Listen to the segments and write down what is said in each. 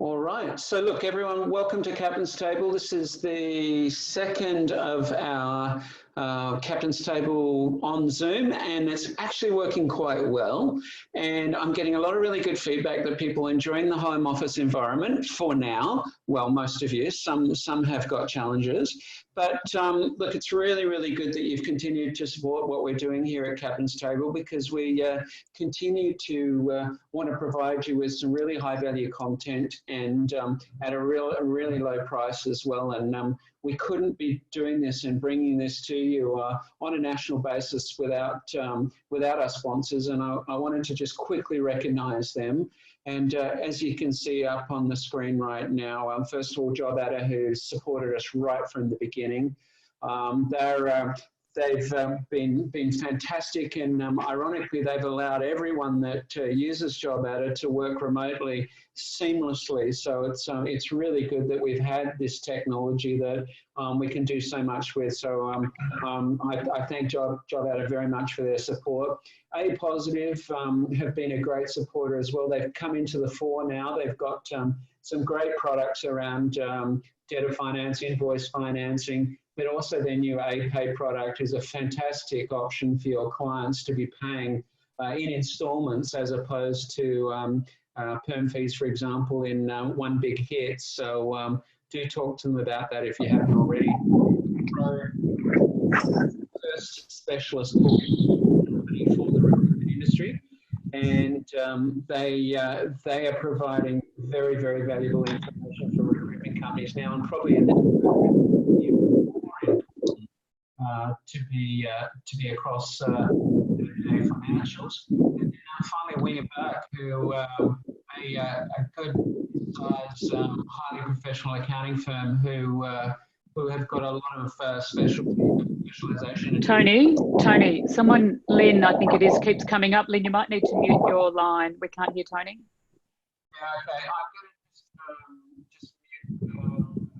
All right. So look, everyone, welcome to Captain's Table. This is the second of our Captain's Table on Zoom, and it's actually working quite well. And I'm getting a lot of really good feedback that people are enjoying the home office environment for now. Well, most of you, some have got challenges. But look, it's really, really good that you've continued to support what we're doing here at Captain's Table, because we continue to want to provide you with some really high value content and at a really low price as well. And we couldn't be doing this and bringing this to you on a national basis without our sponsors. And I wanted to just quickly recognise them. And as you can see up on the screen right now, first of all, Job Adder, who supported us right from the beginning. They've been fantastic, and ironically, they've allowed everyone that uses Job Adder to work remotely seamlessly. So it's really good that we've had this technology that we can do so much with. So I thank Job Adder very much for their support. A Positive have been a great supporter as well. They've come into the fore now. They've got some great products around debtor finance, invoice financing, but also their new APay product is a fantastic option for your clients to be paying in installments as opposed to perm fees, for example, in one big hit. So do talk to them about that if you haven't already. First specialist company for the recruitment industry, and they are providing very, very valuable information for recruitment companies now, and probably in to be across financials. And then finally, William Burke, who a good size, highly professional accounting firm who have got a lot of specialization. Tony, Lynn, I think it is, keeps coming up. Lynn, you might need to mute your line. We can't hear Tony. Yeah, okay. I'm going to just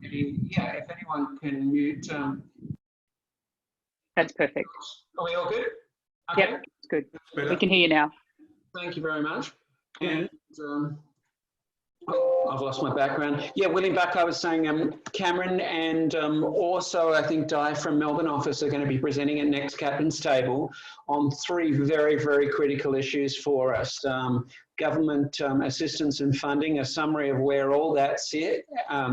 mute. Yeah, if anyone can mute. That's perfect. Are we all good? Okay. Yep, it's good. We can hear you now. Thank you very much. And I've lost my background. Yeah, William Buck, I was saying Cameron and also I think Di from Melbourne office are going to be presenting at next Captain's Table on three very, very critical issues for us. Government assistance and funding, a summary of where all that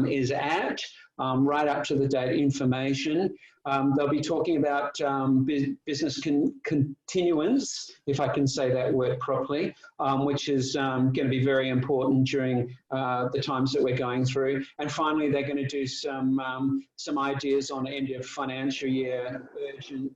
is at, right up to the date information. They'll be talking about business continuance, if I can say that word properly, which is going to be very important during the times that we're going through. And finally, they're going to do some ideas on end of financial year urgent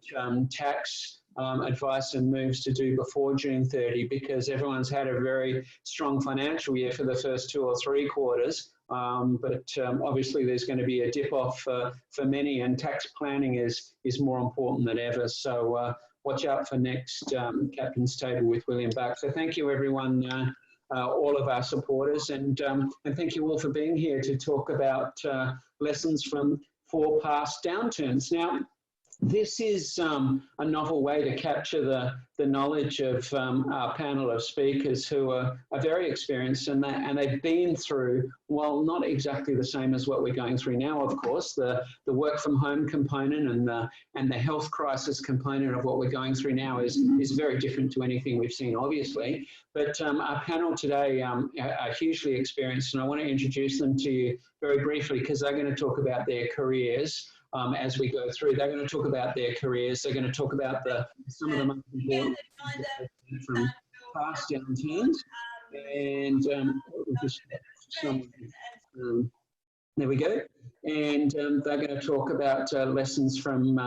tax advice and moves to do before June 30, because everyone's had a very strong financial year for the first 2 or 3 quarters. But obviously there's going to be a dip off for many, and tax planning is more important than ever. So watch out for next Captain's Table with William Buck. So thank you everyone, all of our supporters, and thank you all for being here to talk about lessons from 4 past downturns. Now, this is a novel way to capture the knowledge of our panel of speakers who are very experienced, and they've been through, well, not exactly the same as what we're going through now, of course, the work from home component and the health crisis component of what we're going through now is very different to anything we've seen, obviously. But our panel today are hugely experienced, and I want to introduce them to you very briefly because they're going to talk about their careers. As we go through, they're going to talk about their careers. They're going to talk about some of the most important from past downturns, and there we go. And they're going to talk about lessons from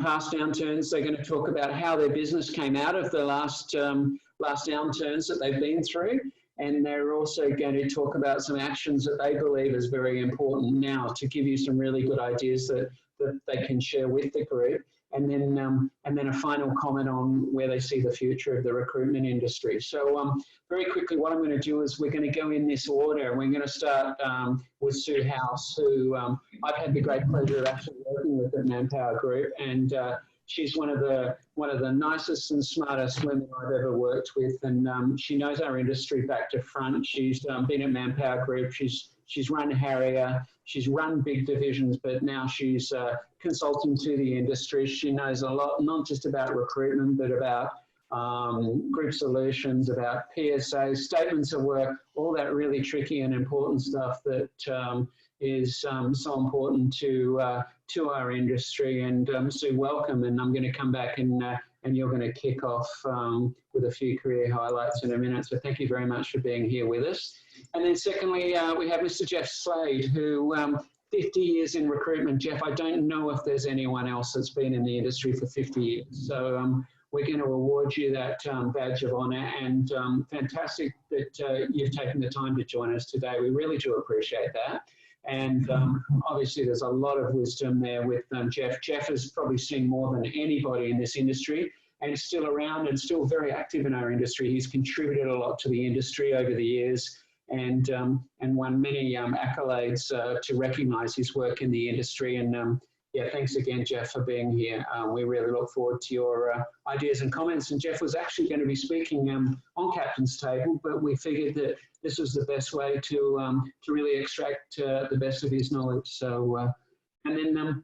past downturns. They're going to talk about how their business came out of the last downturns that they've been through. And they're also going to talk about some actions that they believe is very important now to give you some really good ideas that they can share with the group. And then a final comment on where they see the future of the recruitment industry. So very quickly, what I'm going to do is we're going to go in this order. We're going to start with Sue Howse, who I've had the great pleasure of actually working with at Manpower Group. And she's one of the nicest and smartest women I've ever worked with, and she knows our industry back to front. She's been at Manpower Group. She's run Harrier. She's run big divisions, but now she's consulting to the industry. She knows a lot, not just about recruitment, but about group solutions, about PSA, statements of work, all that really tricky and important stuff that is so important to our industry. And Sue, welcome. And I'm going to come back and you're going to kick off with a few career highlights in a minute. So thank you very much for being here with us. And then secondly, we have Mr. Geoff Slade, who 50 years in recruitment. Geoff, I don't know if there's anyone else that's been in the industry for 50 years. So we're going to award you that badge of honour, and fantastic that you've taken the time to join us today. We really do appreciate that. And obviously there's a lot of wisdom there with Geoff. Geoff has probably seen more than anybody in this industry, and is still around and still very active in our industry. He's contributed a lot to the industry over the years, and won many accolades to recognise his work in the industry. And yeah, thanks again, Geoff, for being here. We really look forward to your ideas and comments. And Geoff was actually going to be speaking on Captain's Table, but we figured that this was the best way to really extract the best of his knowledge. So, and then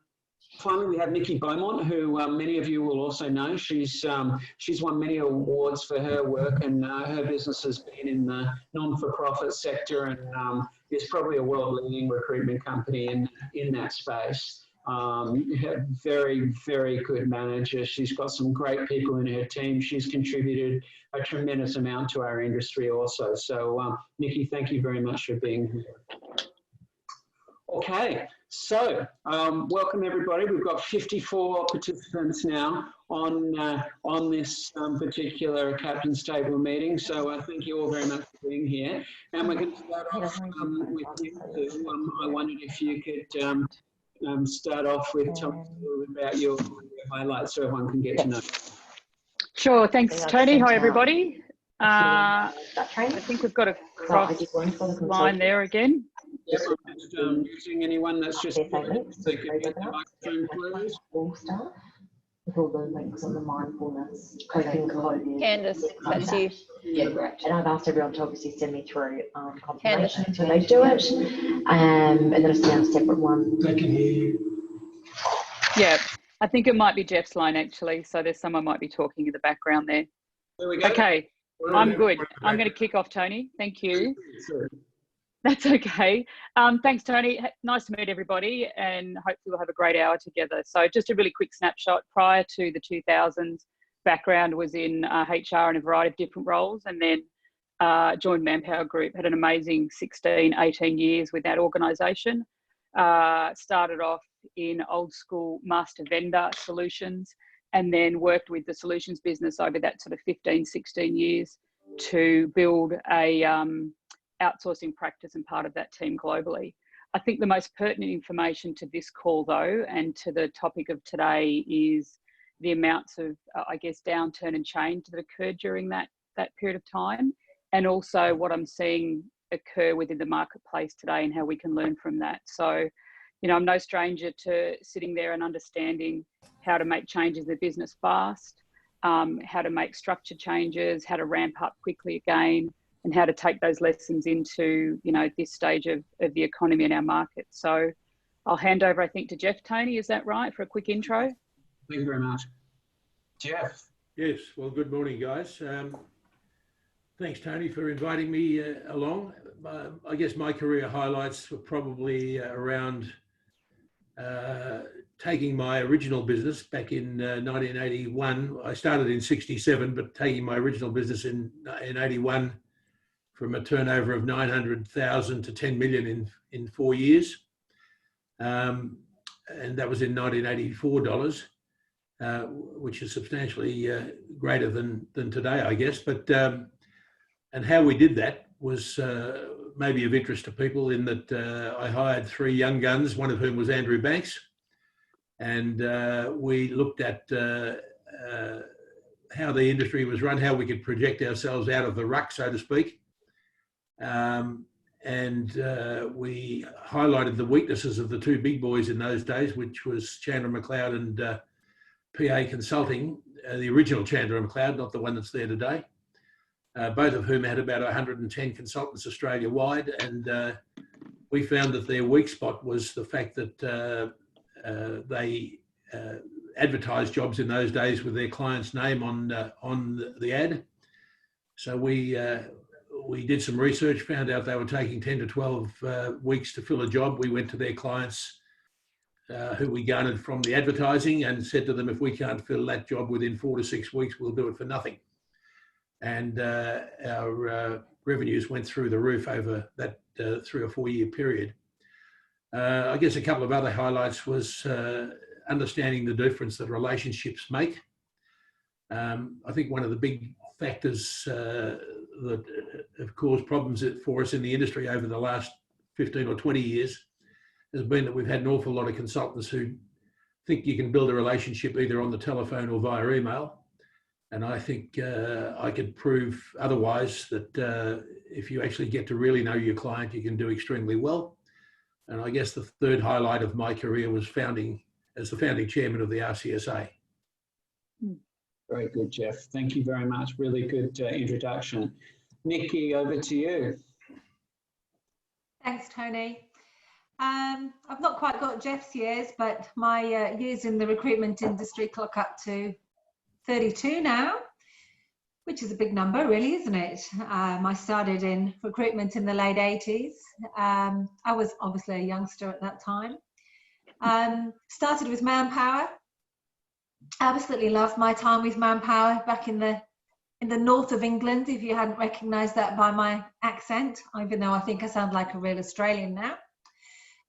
finally, we have Nikki Beaumont, who many of you will also know. She's won many awards for her work, and her business has been in the non-for-profit sector, and is probably a world-leading recruitment company in that space. Very, very good manager. She's got some great people in her team. She's contributed a tremendous amount to our industry also. So, Nikki, thank you very much for being here. Okay, so welcome everybody. We've got 54 participants now on this particular Captain's Table meeting. So thank you all very much for being here. And we're going to start off with you, Sue. I wondered if you could start off with telling us a little bit about your highlights so everyone can get to know. Sure, thanks Tony. Hi everybody. I think we've got a cross line there again. Yep, I'm just using anyone that's just with all the links on the mindfulness coping code. Candice, that's you. Yeah, great. And I've asked everyone to obviously send me through confirmation until they do it. And then it's now a separate one. They can hear you. Yeah, I think it might be Geoff's line actually. So there's someone might be talking in the background there. There we go. Okay, I'm good. I'm going to kick off, Tony. Thank you. Sure. That's okay. Thanks, Tony. Nice to meet everybody, and hopefully we'll have a great hour together. So just a really quick snapshot. Prior to the 2000s, background was in HR in a variety of different roles, and then joined Manpower Group, had an amazing 16, 18 years with that organisation. Started off in old school master vendor solutions, and then worked with the solutions business over that sort of 15, 16 years to build a outsourcing practice and part of that team globally. I think the most pertinent information to this call though, and to the topic of today, is the amounts of, I guess, downturn and change that occurred during that period of time, and also what I'm seeing occur within the marketplace today and how we can learn from that. So, you know, I'm no stranger to sitting there and understanding how to make changes in the business fast, how to make structure changes, how to ramp up quickly again, and how to take those lessons into, you know, this stage of the economy and our market. So I'll hand over, I think, to Geoff. Tony, is that right, for a quick intro? Thank you very much. Geoff. Yes, well, good morning, guys. Thanks, Tony, for inviting me along. I guess my career highlights were probably around taking my original business back in 1981. I started in 67, but taking my original business in 81 from a turnover of 900,000 to 10 million in 4 years. And that was in 1984 dollars, which is substantially greater than today, I guess. But and how we did that was maybe of interest to people in that I hired 3 young guns, one of whom was Andrew Banks. And we looked at how the industry was run, how we could project ourselves out of the ruck, so to speak. And we highlighted the weaknesses of the 2 big boys in those days, which was Chandler McLeod PA Consulting, the original Chandler and McLeod, not the one that's there today, both of whom had about 110 consultants Australia-wide, and we found that their weak spot was the fact that they advertised jobs in those days with their client's name on the ad. So we did some research, found out they were taking 10 to 12 weeks to fill a job. We went to their clients who we garnered from the advertising and said to them, if we can't fill that job within 4 to 6 weeks, we'll do it for nothing. And our revenues went through the roof over that 3 or 4 year period. I guess a couple of other highlights was understanding the difference that relationships make. I think one of the big factors that have caused problems for us in the industry over the last 15 or 20 years has been that we've had an awful lot of consultants who think you can build a relationship either on the telephone or via email. And I think I could prove otherwise, that if you actually get to really know your client, you can do extremely well. And I guess the third highlight of my career was as the founding chairman of the RCSA. Very good, Geoff. Thank you very much. Really good introduction. Nikki, over to you. Thanks, Tony. I've not quite got Geoff's years, but my years in the recruitment industry clock up to 32 now, which is a big number, really, isn't it? I started in recruitment in the late 80s. I was obviously a youngster at that time. Started with Manpower. Absolutely loved my time with Manpower back in the north of England, if you hadn't recognised that by my accent, even though I think I sound like a real Australian now.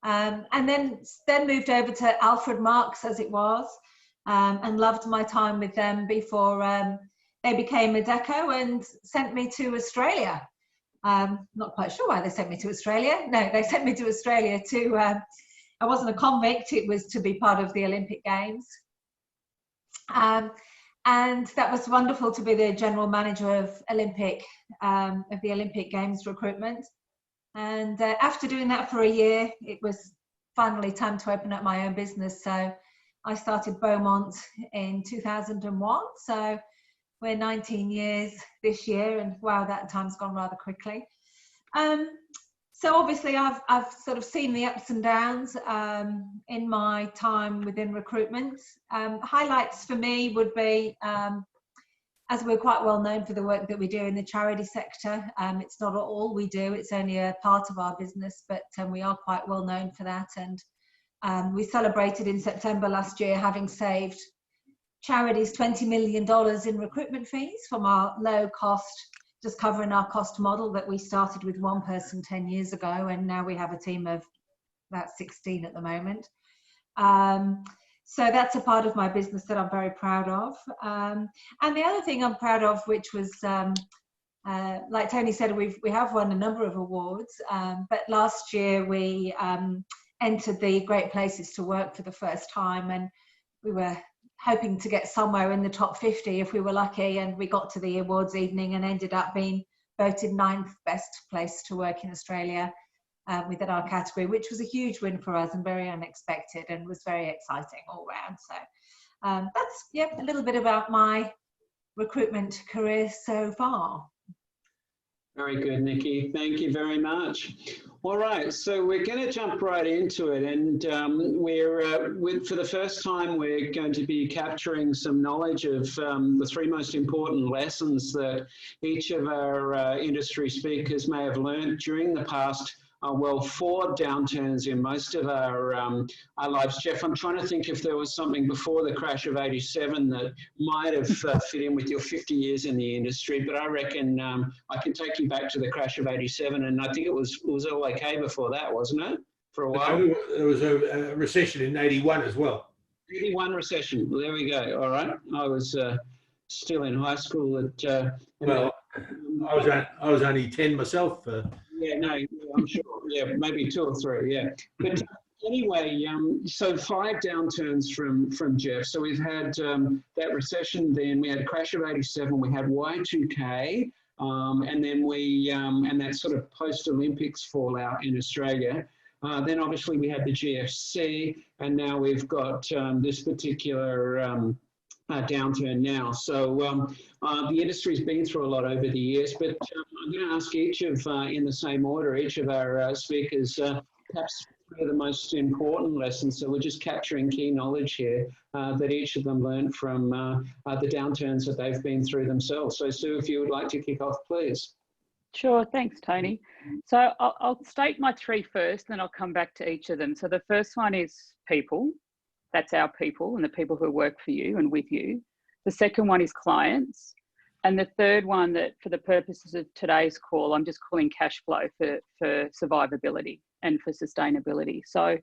And then moved over to Alfred Marks, as it was, and loved my time with them before they became Adecco and sent me to Australia. Not quite sure why they sent me to Australia. No, they sent me to Australia to, I wasn't a convict, it was to be part of the Olympic Games. And that was wonderful to be the general manager of the Olympic Games recruitment. And after doing that for a year, it was finally time to open up my own business. So I started Beaumont in 2001. So we're 19 years this year, and wow, that time's gone rather quickly. So obviously I've sort of seen the ups and downs in my time within recruitment. Highlights for me would be, as we're quite well known for the work that we do in the charity sector. It's not all we do, it's only a part of our business, but we are quite well known for that. And we celebrated in September last year having saved charities $20 million in recruitment fees from our low cost, just covering our cost model that we started with one person 10 years ago, and now we have a team of about 16 at the moment. So that's a part of my business that I'm very proud of. And the other thing I'm proud of, which was, like Tony said, we have won a number of awards, but last year we entered the Great Places to Work for the first time, and we were hoping to get somewhere in the top 50 if we were lucky, and we got to the awards evening and ended up being voted 9th best place to work in Australia within our category, which was a huge win for us and very unexpected and was very exciting all round. So that's a little bit about my recruitment career so far. Very good, Nikki. Thank you very much. All right, so we're going to jump right into it, and for the first time, we're going to be capturing some knowledge of the 3 most important lessons that each of our industry speakers may have learned during the past 4 downturns in most of our lives. Geoff, I'm trying to think if there was something before the crash of '87 that might have fit in with your 50 years in the industry, but I reckon I can take you back to the crash of '87, and I think it was all okay before that, wasn't it? For a while. There was a recession in '81 as well. 81 recession. Well, there we go. All right. I was still in high school at. I was only 10 myself. Yeah, no, I'm sure. Yeah, maybe 2 or 3. Yeah, but anyway, so 5 downturns from Geoff. So we've had that recession. Then we had a crash of '87. We had Y2K, and then and that sort of post-Olympics fallout in Australia. Then obviously we had the GFC, and now we've got this particular downturn now. So the industry's been through a lot over the years, but I'm going to ask each of, in the same order, each of our speakers, perhaps three of the most important lessons. So we're just capturing key knowledge here that each of them learned from the downturns that they've been through themselves. So Sue, if you would like to kick off, please. Sure, thanks, Tony. So I'll state my three first, then I'll come back to each of them. So the first one is people. That's our people and the people who work for you and with you. The second one is clients. And the third one, that for the purposes of today's call, I'm just calling cash flow for survivability and for sustainability. So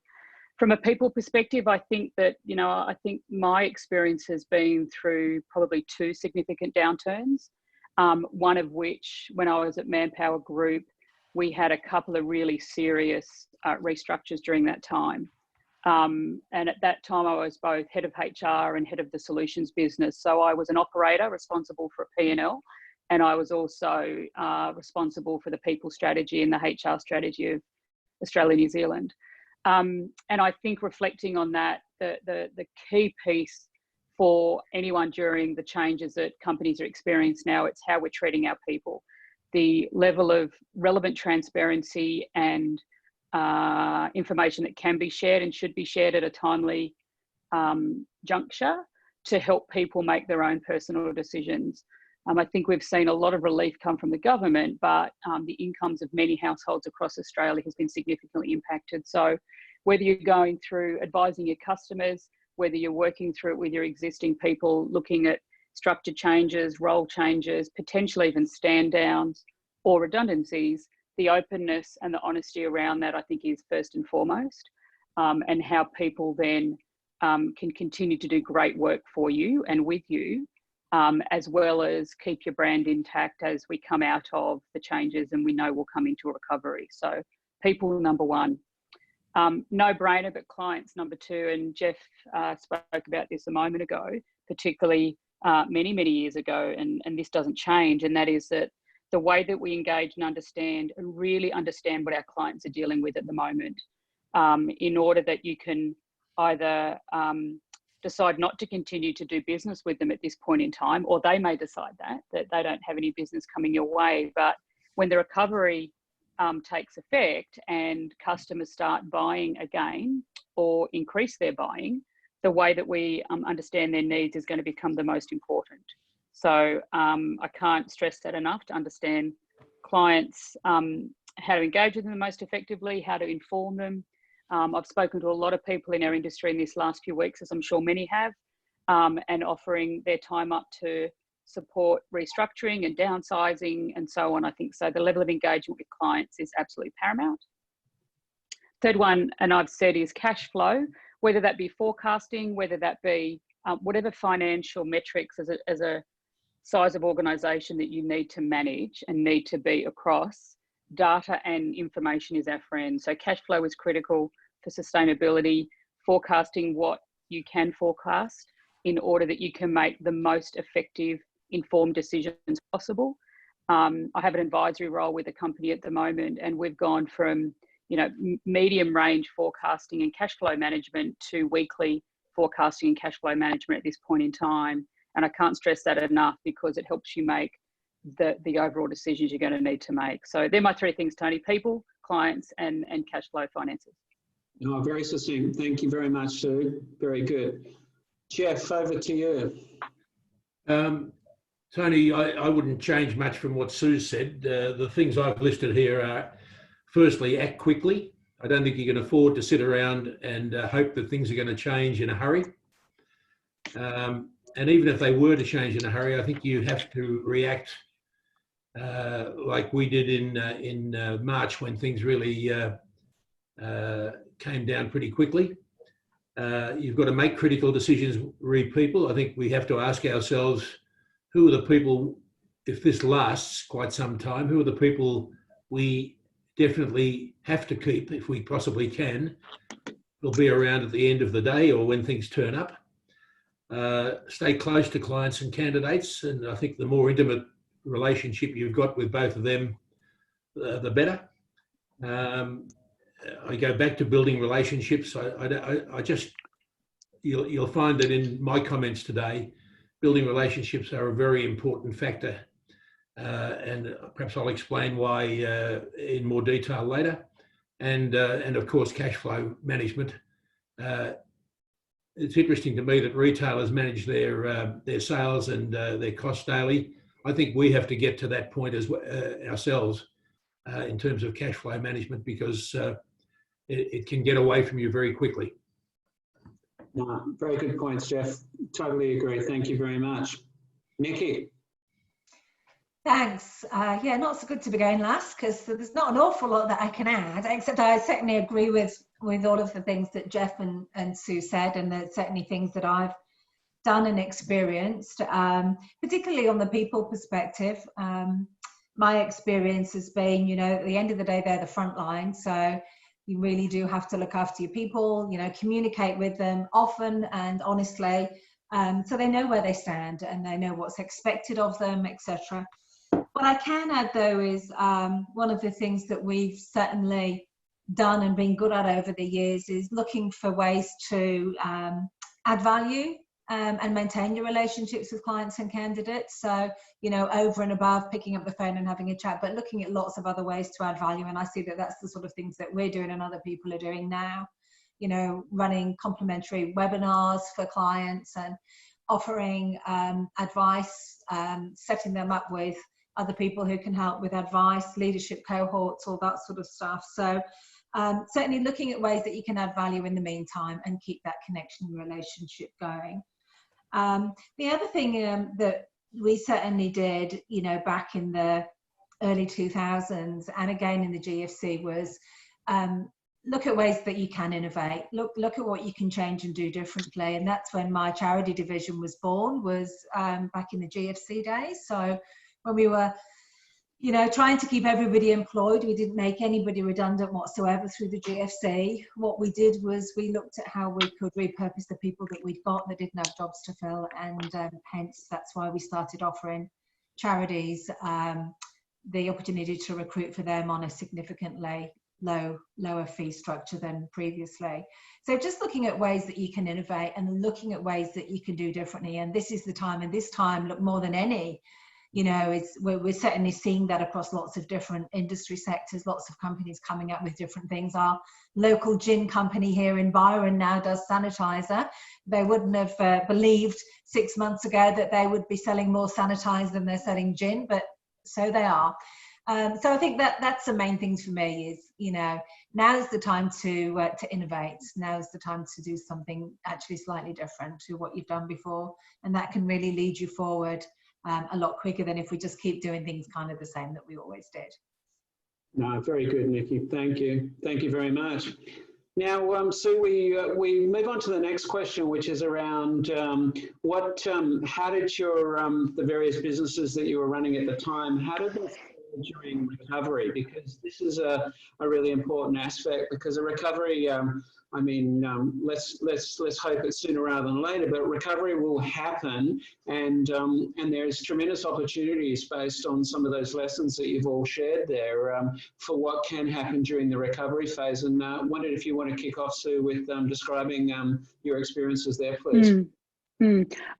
from a people perspective, I think that, I think my experience has been through probably two significant downturns. One of which, when I was at Manpower Group, we had a couple of really serious restructures during that time. And at that time, I was both head of HR and head of the solutions business. So I was an operator responsible for P&L, and I was also responsible for the people strategy and the HR strategy of Australia, New Zealand. And I think reflecting on that, the key piece for anyone during the changes that companies are experiencing now, it's how we're treating our people. The level of relevant transparency and information that can be shared and should be shared at a timely juncture to help people make their own personal decisions. I think we've seen a lot of relief come from the government, but the incomes of many households across Australia has been significantly impacted. So whether you're going through advising your customers, whether you're working through it with your existing people, looking at structure changes, role changes, potentially even stand downs or redundancies, the openness and the honesty around that, I think, is first and foremost, and how people then can continue to do great work for you and with you, as well as keep your brand intact as we come out of the changes and we know we'll come into a recovery. So people, number one. No brainer, but clients, number two. And Geoff spoke about this a moment ago, particularly many, many years ago, and this doesn't change. And that is that the way that we engage and understand and really understand what our clients are dealing with at the moment, in order that you can either decide not to continue to do business with them at this point in time, or they may decide that they don't have any business coming your way. But when the recovery takes effect and customers start buying again or increase their buying, the way that we understand their needs is going to become the most important. So I can't stress that enough, to understand clients, how to engage with them most effectively, how to inform them. I've spoken to a lot of people in our industry in these last few weeks, as I'm sure many have, and offering their time up to support restructuring and downsizing and so on. I think so the level of engagement with clients is absolutely paramount. Third one, and I've said, is cash flow, whether that be forecasting, whether that be whatever financial metrics as a size of organisation that you need to manage and need to be across. Data and information is our friend. So cash flow is critical for sustainability, forecasting what you can forecast in order that you can make the most effective, informed decisions possible. I have an advisory role with a company at the moment, and we've gone from medium range forecasting and cash flow management to weekly forecasting and cash flow management at this point in time. And I can't stress that enough, because it helps you make the overall decisions you're going to need to make. So they're my three things, Tony: people, clients, and cash flow finances. Oh, very succinct. Thank you very much, Sue. Very good. Geoff, over to you. Tony, I wouldn't change much from what Sue said. The things I've listed here are, firstly, act quickly. I don't think you can afford to sit around and hope that things are going to change in a hurry. And even if they were to change in a hurry, I think you have to react like we did in March, when things really came down pretty quickly. You've got to make critical decisions, read people. I think we have to ask ourselves, who are the people, if this lasts quite some time, who are the people we definitely have to keep, if we possibly can, will be around at the end of the day or when things turn up. Stay close to clients and candidates, and I think the more intimate relationship you've got with both of them, the better. I go back to building relationships. You'll find that in my comments today, building relationships are a very important factor. And perhaps I'll explain why in more detail later. And of course, cash flow management. It's interesting to me that retailers manage their sales and their costs daily. I think we have to get to that point as ourselves in terms of cash flow management, because it can get away from you very quickly. No, very good points, Geoff. Totally agree. Thank you very much. Nikki. Thanks. Yeah, not so good to be going last, because there's not an awful lot that I can add, except I certainly agree with all of the things that Geoff and Sue said, and there's certainly things that I've done and experienced, particularly on the people perspective. My experience has been, you know, at the end of the day, they're the front line. So you really do have to look after your people, you know, communicate with them often and honestly, so they know where they stand and they know what's expected of them, etc. What I can add, though, is one of the things that we've certainly done and been good at over the years is looking for ways to add value and maintain your relationships with clients and candidates. So, you know, over and above picking up the phone and having a chat, but looking at lots of other ways to add value. And I see that that's the sort of things that we're doing and other people are doing now. You know, running complimentary webinars for clients and offering advice, setting them up with other people who can help with advice, leadership cohorts, all that sort of stuff. So certainly looking at ways that you can add value in the meantime and keep that connection and relationship going. The other thing that we certainly did, you know, back in the early 2000s and again in the GFC was look at ways that you can innovate, look at what you can change and do differently. And that's when my charity division was born, was back in the GFC days. So when we were, you know, trying to keep everybody employed, we didn't make anybody redundant whatsoever through the GFC. What we did was we looked at how we could repurpose the people that we'd got that didn't have jobs to fill, and hence that's why we started offering charities the opportunity to recruit for them on a significantly lower fee structure than previously. So just looking at ways that you can innovate and looking at ways that you can do differently. And this is the time, and this time, look, more than any, you know, we're certainly seeing that across lots of different industry sectors, lots of companies coming up with different things. Our local gin company here in Byron now does sanitizer. They wouldn't have believed 6 months ago that they would be selling more sanitizer than they're selling gin, but so they are. So I think that's the main things for me is, you know, now's the time to innovate. Now's the time to do something actually slightly different to what you've done before. And that can really lead you forward a lot quicker than if we just keep doing things kind of the same that we always did. No, very good, Nikki. Thank you. Thank you very much. Now, Sue, we move on to the next question, which is around how did your the various businesses that you were running at the time, how did they during recovery? Because this is a really important aspect, because a recovery, I mean, let's hope it's sooner rather than later, but recovery will happen, and there's tremendous opportunities based on some of those lessons that you've all shared there for what can happen during the recovery phase. And wondered if you want to kick off, Sue, with describing your experiences there, please.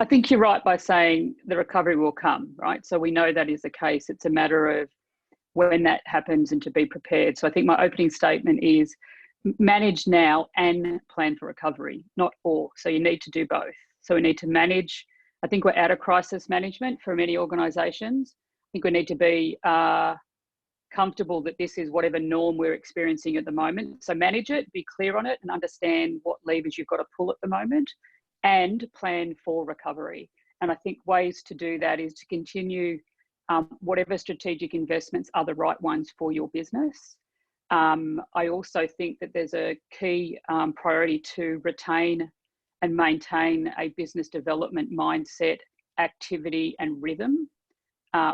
I think you're right by saying the recovery will come, right? So we know that is the case. It's a matter of when that happens and to be prepared. So I think my opening statement is manage now and plan for recovery, not or. So you need to do both. So we need to manage. I think we're out of crisis management for many organisations. I think we need to be comfortable that this is whatever norm we're experiencing at the moment. So manage it, be clear on it, and understand what levers you've got to pull at the moment, and plan for recovery. And I think ways to do that is to continue whatever strategic investments are the right ones for your business. I also think that there's a key priority to retain and maintain a business development mindset, activity and rhythm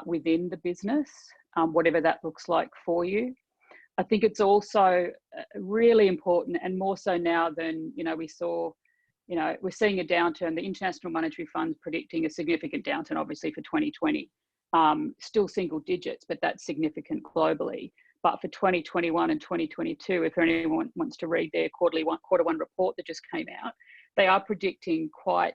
within the business, whatever that looks like for you. I think it's also really important, and more so now than, you know, we saw, you know, we're seeing a downturn. The International Monetary Fund's predicting a significant downturn, obviously, for 2020. Still single digits, but that's significant globally. But for 2021 and 2022, if anyone wants to read their quarter one report that just came out, they are predicting quite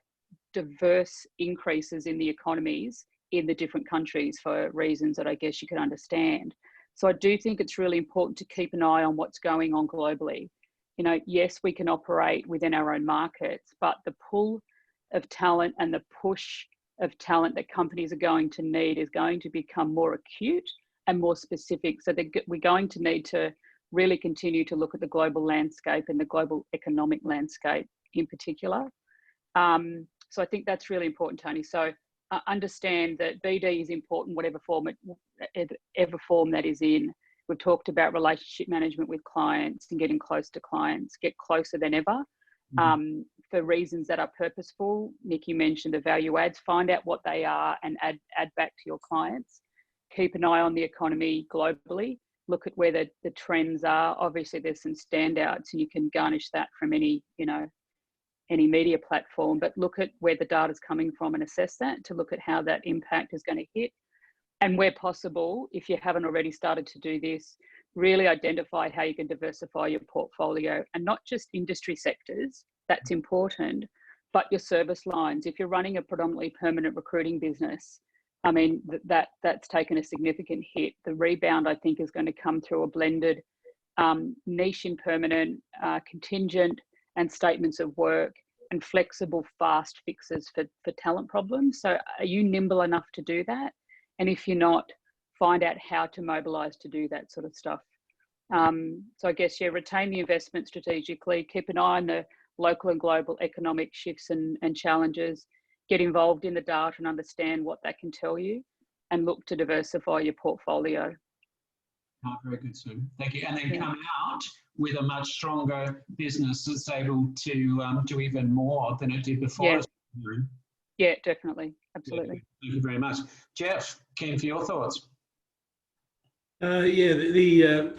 diverse increases in the economies in the different countries for reasons that I guess you can understand. So I do think it's really important to keep an eye on what's going on globally. You know, yes, we can operate within our own markets, but the pull of talent and the push of talent that companies are going to need is going to become more acute and more specific. So we're going to need to really continue to look at the global landscape and the global economic landscape in particular. So I think that's really important, Tony. So understand that BD is important, whatever form that is in. We've talked about relationship management with clients and getting close to clients, get closer than ever. For reasons that are purposeful. Nikki mentioned the value adds, find out what they are and add back to your clients. Keep an eye on the economy globally, look at where the trends are. Obviously there's some standouts and you can garnish that from any media platform, but look at where the data is coming from and assess that to look at how that impact is going to hit. And where possible, if you haven't already started to do this, really identify how you can diversify your portfolio and not just industry sectors, that's important, but your service lines. If you're running a predominantly permanent recruiting business, I mean, that's taken a significant hit. The rebound, I think, is going to come through a blended niche in permanent, contingent and statements of work and flexible, fast fixes for talent problems. So are you nimble enough to do that? And if you're not, find out how to mobilise to do that sort of stuff. So I guess, yeah, retain the investment strategically, keep an eye on the local and global economic shifts and challenges, get involved in the data and understand what that can tell you, and look to diversify your portfolio. Oh, very good, Sue. Thank you. And then come out with a much stronger business that's able to do even more than it did before. Yeah, definitely. Absolutely. Yeah, thank you very much. Geoff, keen for your thoughts. The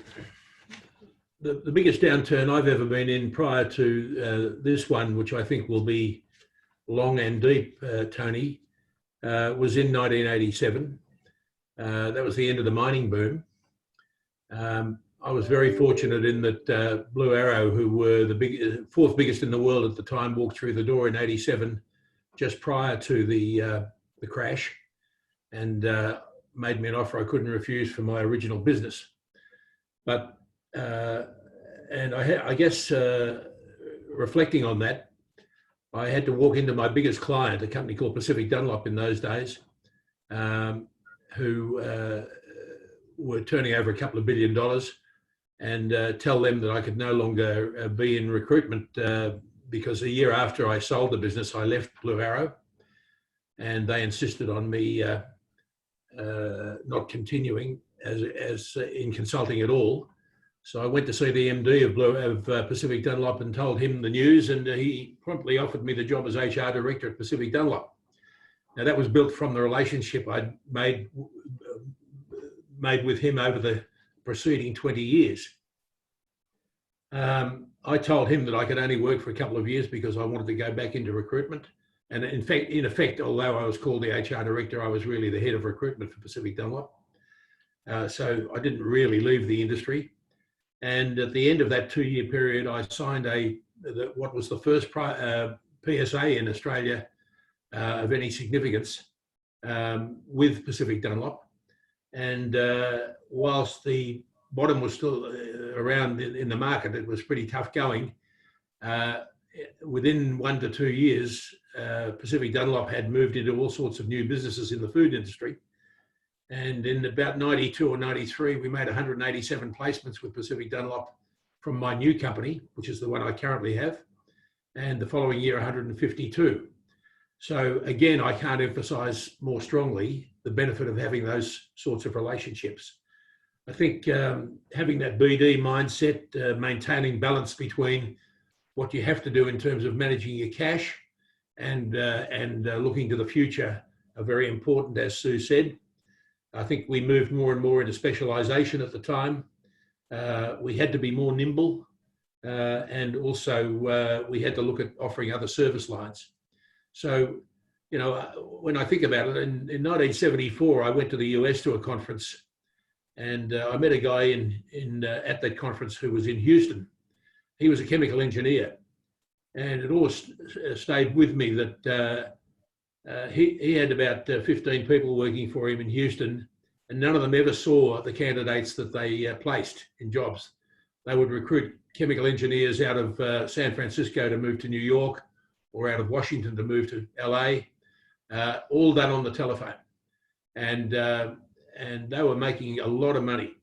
biggest downturn I've ever been in prior to this one, which I think will be long and deep, Tony, was in 1987. That was the end of the mining boom. I was very fortunate in that Blue Arrow, who were the fourth biggest in the world at the time, walked through the door in 87, just prior to the crash, and made me an offer I couldn't refuse for my original business. But and I guess reflecting on that, I had to walk into my biggest client, a company called Pacific Dunlop in those days, who were turning over a couple of $1 billion, and tell them that I could no longer be in recruitment because a year after I sold the business, I left Blue Arrow, and they insisted on me not continuing as in consulting at all. So I went to see the MD of Pacific Dunlop and told him the news, and he promptly offered me the job as HR director at Pacific Dunlop. Now that was built from the relationship I'd made with him over the preceding 20 years. I told him that I could only work for a couple of years because I wanted to go back into recruitment. And in effect, although I was called the HR director, I was really the head of recruitment for Pacific Dunlop. So I didn't really leave the industry. And at the end of that 2-year period, I signed what was the first PSA in Australia of any significance with Pacific Dunlop. And whilst the bottom was still around in the market, it was pretty tough going. Within 1 to 2 years, Pacific Dunlop had moved into all sorts of new businesses in the food industry. And in about 92 or 93, we made 187 placements with Pacific Dunlop from my new company, which is the one I currently have. And the following year, 152. So again, I can't emphasize more strongly the benefit of having those sorts of relationships. I think having that BD mindset, maintaining balance between what you have to do in terms of managing your cash and looking to the future are very important, as Sue said. I think we moved more and more into specialisation at the time. We had to be more nimble, and also we had to look at offering other service lines. So, you know, when I think about it, in 1974, I went to the US to a conference, and I met a guy at that conference who was in Houston. He was a chemical engineer, and it always stayed with me that he had about 15 people working for him in Houston, and none of them ever saw the candidates that they placed in jobs. They would recruit chemical engineers out of San Francisco to move to New York, or out of Washington to move to LA, all done on the telephone. And they were making a lot of money,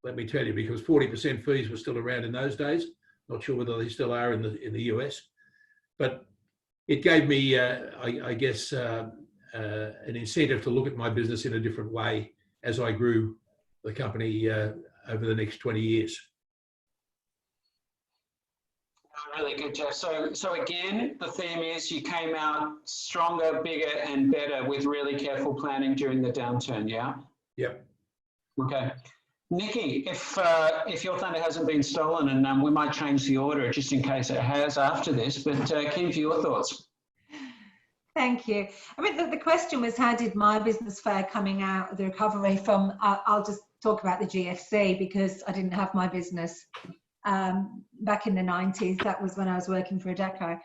let me tell you, because 40% fees were still around in those days. Not sure whether they still are in the US, but it gave me, I guess, an incentive to look at my business in a different way as I grew the company over the next 20 years. Really good, Geoff. So again, the theme is you came out stronger, bigger, and better with really careful planning during the downturn. Yeah. Yep. Okay, Nikki, if your thunder hasn't been stolen, and we might change the order just in case it has after this, but keen for your thoughts. Thank you. I mean, the question was, how did my business fare coming out of the recovery from? I'll just talk about the GFC because I didn't have my business. Back in the 90s, that was when I was working for Adecco.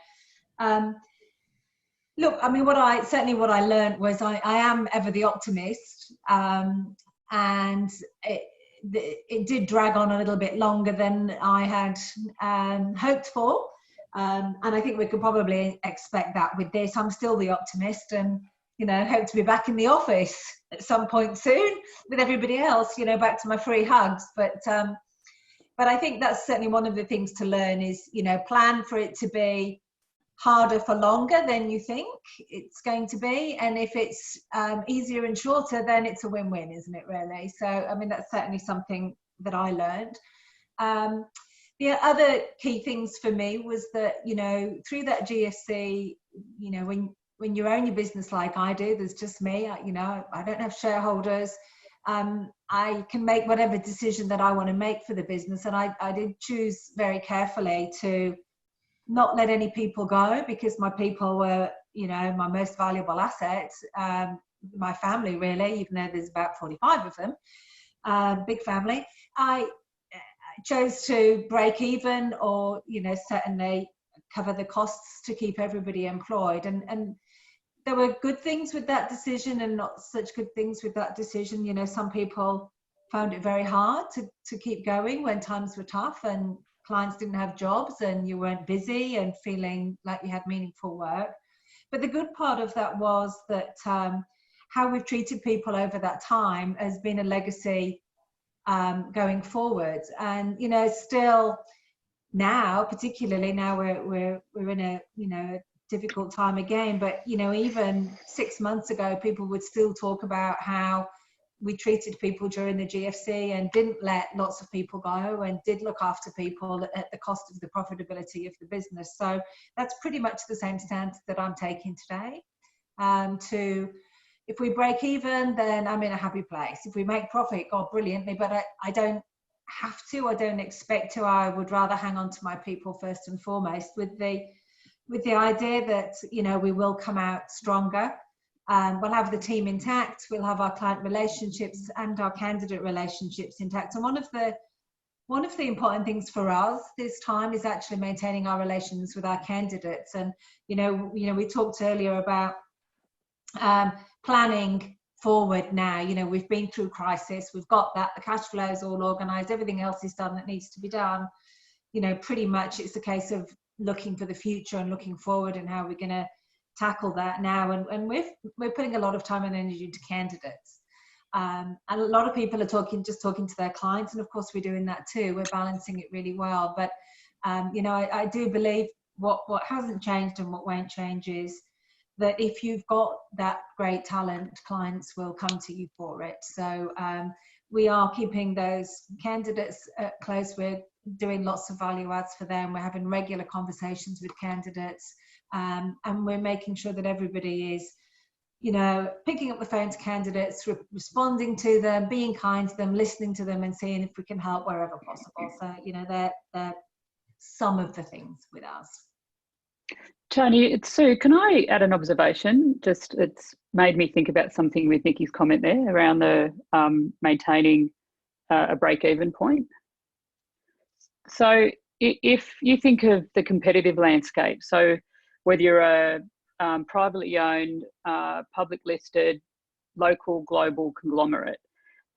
Look, I mean, what I learned was I am ever the optimist, and it did drag on a little bit longer than I had hoped for, and I think we could probably expect that with this. I'm still the optimist, and hope to be back in the office at some point soon with everybody else. Back to my free hugs, But I think that's certainly one of the things to learn is, plan for it to be harder for longer than you think it's going to be. And if it's easier and shorter, then it's a win-win, isn't it, really? So, I mean, that's certainly something that I learned. The other key things for me was that, through that GFC, when you own your business like I do, there's just me, I don't have shareholders. I can make whatever decision that I want to make for the business. And I did choose very carefully to not let any people go, because my people were, my most valuable assets, my family really, even though there's about 45 of them, big family. I chose to break even or, certainly cover the costs to keep everybody employed. And there were good things with that decision and not such good things with that decision. Some people found it very hard to keep going when times were tough and clients didn't have jobs and you weren't busy and feeling like you had meaningful work. But the good part of that was that how we've treated people over that time has been a legacy going forward. And, still now, particularly now we're in a, difficult time again, but even 6 months ago people would still talk about how we treated people during the GFC and didn't let lots of people go and did look after people at the cost of the profitability of the business. So that's pretty much the same stance that I'm taking today. If we break even, then I'm in a happy place. If we make profit, God, brilliantly, but I don't have to, I don't expect to. I would rather hang on to my people first and foremost, with the idea that, we will come out stronger. We'll have the team intact, we'll have our client relationships and our candidate relationships intact. And one of the important things for us this time is actually maintaining our relations with our candidates. And, we talked earlier about planning forward now. We've been through crisis, we've got that, the cash flow is all organised, everything else is done that needs to be done. Pretty much it's a case of looking for the future and looking forward and how we're going to tackle that now. And we're putting a lot of time and energy into candidates. And a lot of people are talking to their clients. And of course we're doing that too. We're balancing it really well. But, I do believe what hasn't changed and what won't change is that if you've got that great talent, clients will come to you for it. So we are keeping those candidates close. We're doing lots of value adds for them. We're having regular conversations with candidates, and we're making sure that everybody is, picking up the phone to candidates, responding to them, being kind to them, listening to them, and seeing if we can help wherever possible. So, they're some of the things with us. Tony, it's Sue. Can I add an observation? It's made me think about something with Nikki's comment there around the maintaining a break-even point. So if you think of the competitive landscape, so whether you're a privately owned, public listed, local, global conglomerate,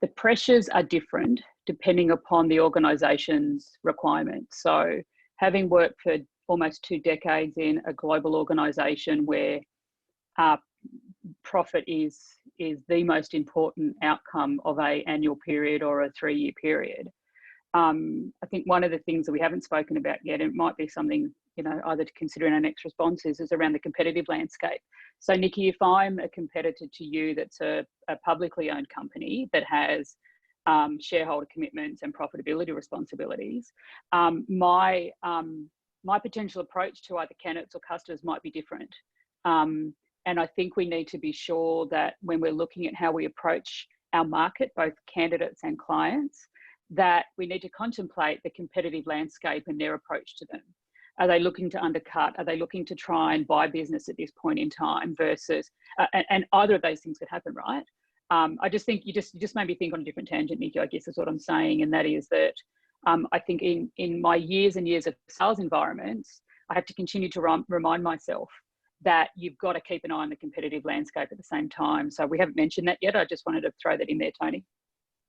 the pressures are different depending upon the organisation's requirements. So having worked for almost 2 decades in a global organisation where profit is the most important outcome of an annual period or a 3-year period, I think one of the things that we haven't spoken about yet, it might be something, you know, either to consider in our next responses, is around the competitive landscape. So Nikki, if I'm a competitor to you that's a publicly owned company that has shareholder commitments and profitability responsibilities, my potential approach to either candidates or customers might be different. And I think we need to be sure that when we're looking at how we approach our market, both candidates and clients, that we need to contemplate the competitive landscape and their approach to them. Are they looking to undercut? Are they looking to try and buy business at this point in time versus, and either of those things could happen, right? I just think you just made me think on a different tangent, Nikki, I guess is what I'm saying. And that is that I think in my years and years of sales environments, I have to continue to remind myself that you've got to keep an eye on the competitive landscape at the same time. So we haven't mentioned that yet. I just wanted to throw that in there, Tony.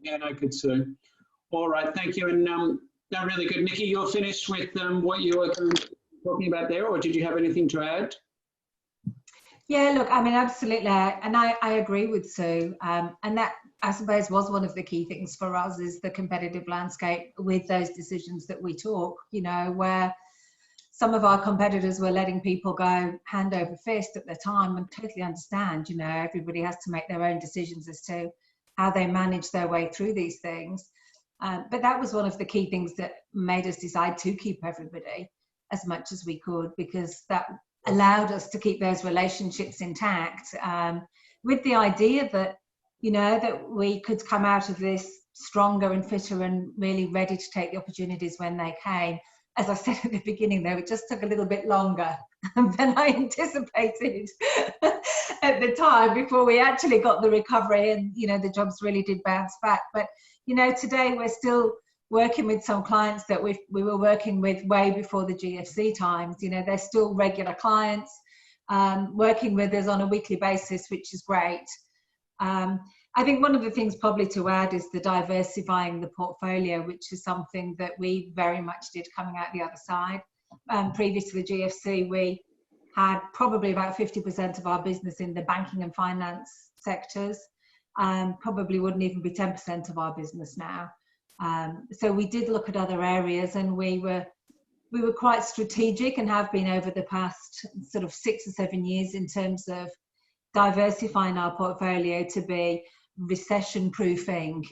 Yeah, no, good, Sue. All right, thank you. And no, really good. Nikki, you're finished with what you were talking about there, or did you have anything to add? Yeah, look, I mean, absolutely. And I agree with Sue. And that, I suppose, was one of the key things for us, is the competitive landscape with those decisions that we took, you know, where some of our competitors were letting people go hand over fist at the time, and totally understand, you know, everybody has to make their own decisions as to how they manage their way through these things. But that was one of the key things that made us decide to keep everybody as much as we could, because that allowed us to keep those relationships intact, with the idea that, you know, that we could come out of this stronger and fitter and really ready to take the opportunities when they came. As I said at the beginning, though, it just took a little bit longer than I anticipated at the time before we actually got the recovery, and, you know, the jobs really did bounce back. But, you know, today we're still working with some clients that we were working with way before the GFC times. You know, they're still regular clients, working with us on a weekly basis, which is great. I think one of the things probably to add is the diversifying the portfolio, which is something that we very much did coming out the other side. Previous to the GFC, we had probably about 50% of our business in the banking and finance sectors, probably wouldn't even be 10% of our business now. So we did look at other areas, and we were quite strategic, and have been over the past sort of 6 or 7 years, in terms of diversifying our portfolio to be recession-proofing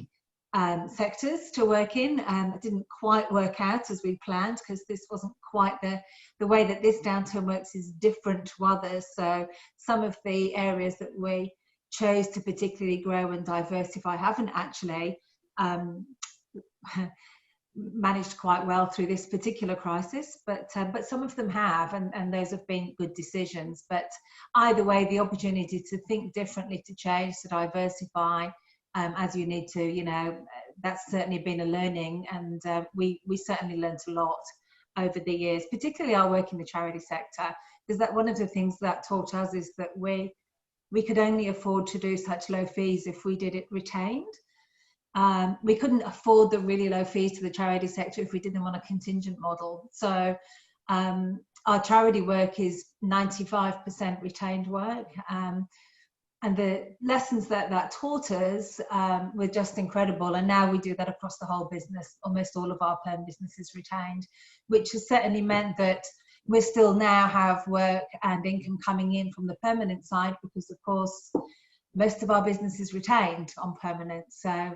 sectors to work in. It didn't quite work out as we planned, because this wasn't quite the way that this downturn works is different to others. So some of the areas that we chose to particularly grow and diversify haven't actually managed quite well through this particular crisis, but some of them have, and those have been good decisions. But either way, the opportunity to think differently, to change, to diversify as you need to, you know, that's certainly been a learning, and we certainly learnt a lot over the years, particularly our work in the charity sector, because that one of the things that taught us is that we could only afford to do such low fees if we did it retained. We couldn't afford the really low fees to the charity sector if we did them on a contingent model. So our charity work is 95% retained work. And the lessons that taught us were just incredible. And now we do that across the whole business. Almost all of our perm business is retained, which has certainly meant that we still now have work and income coming in from the permanent side, because of course most of our business is retained on permanent. So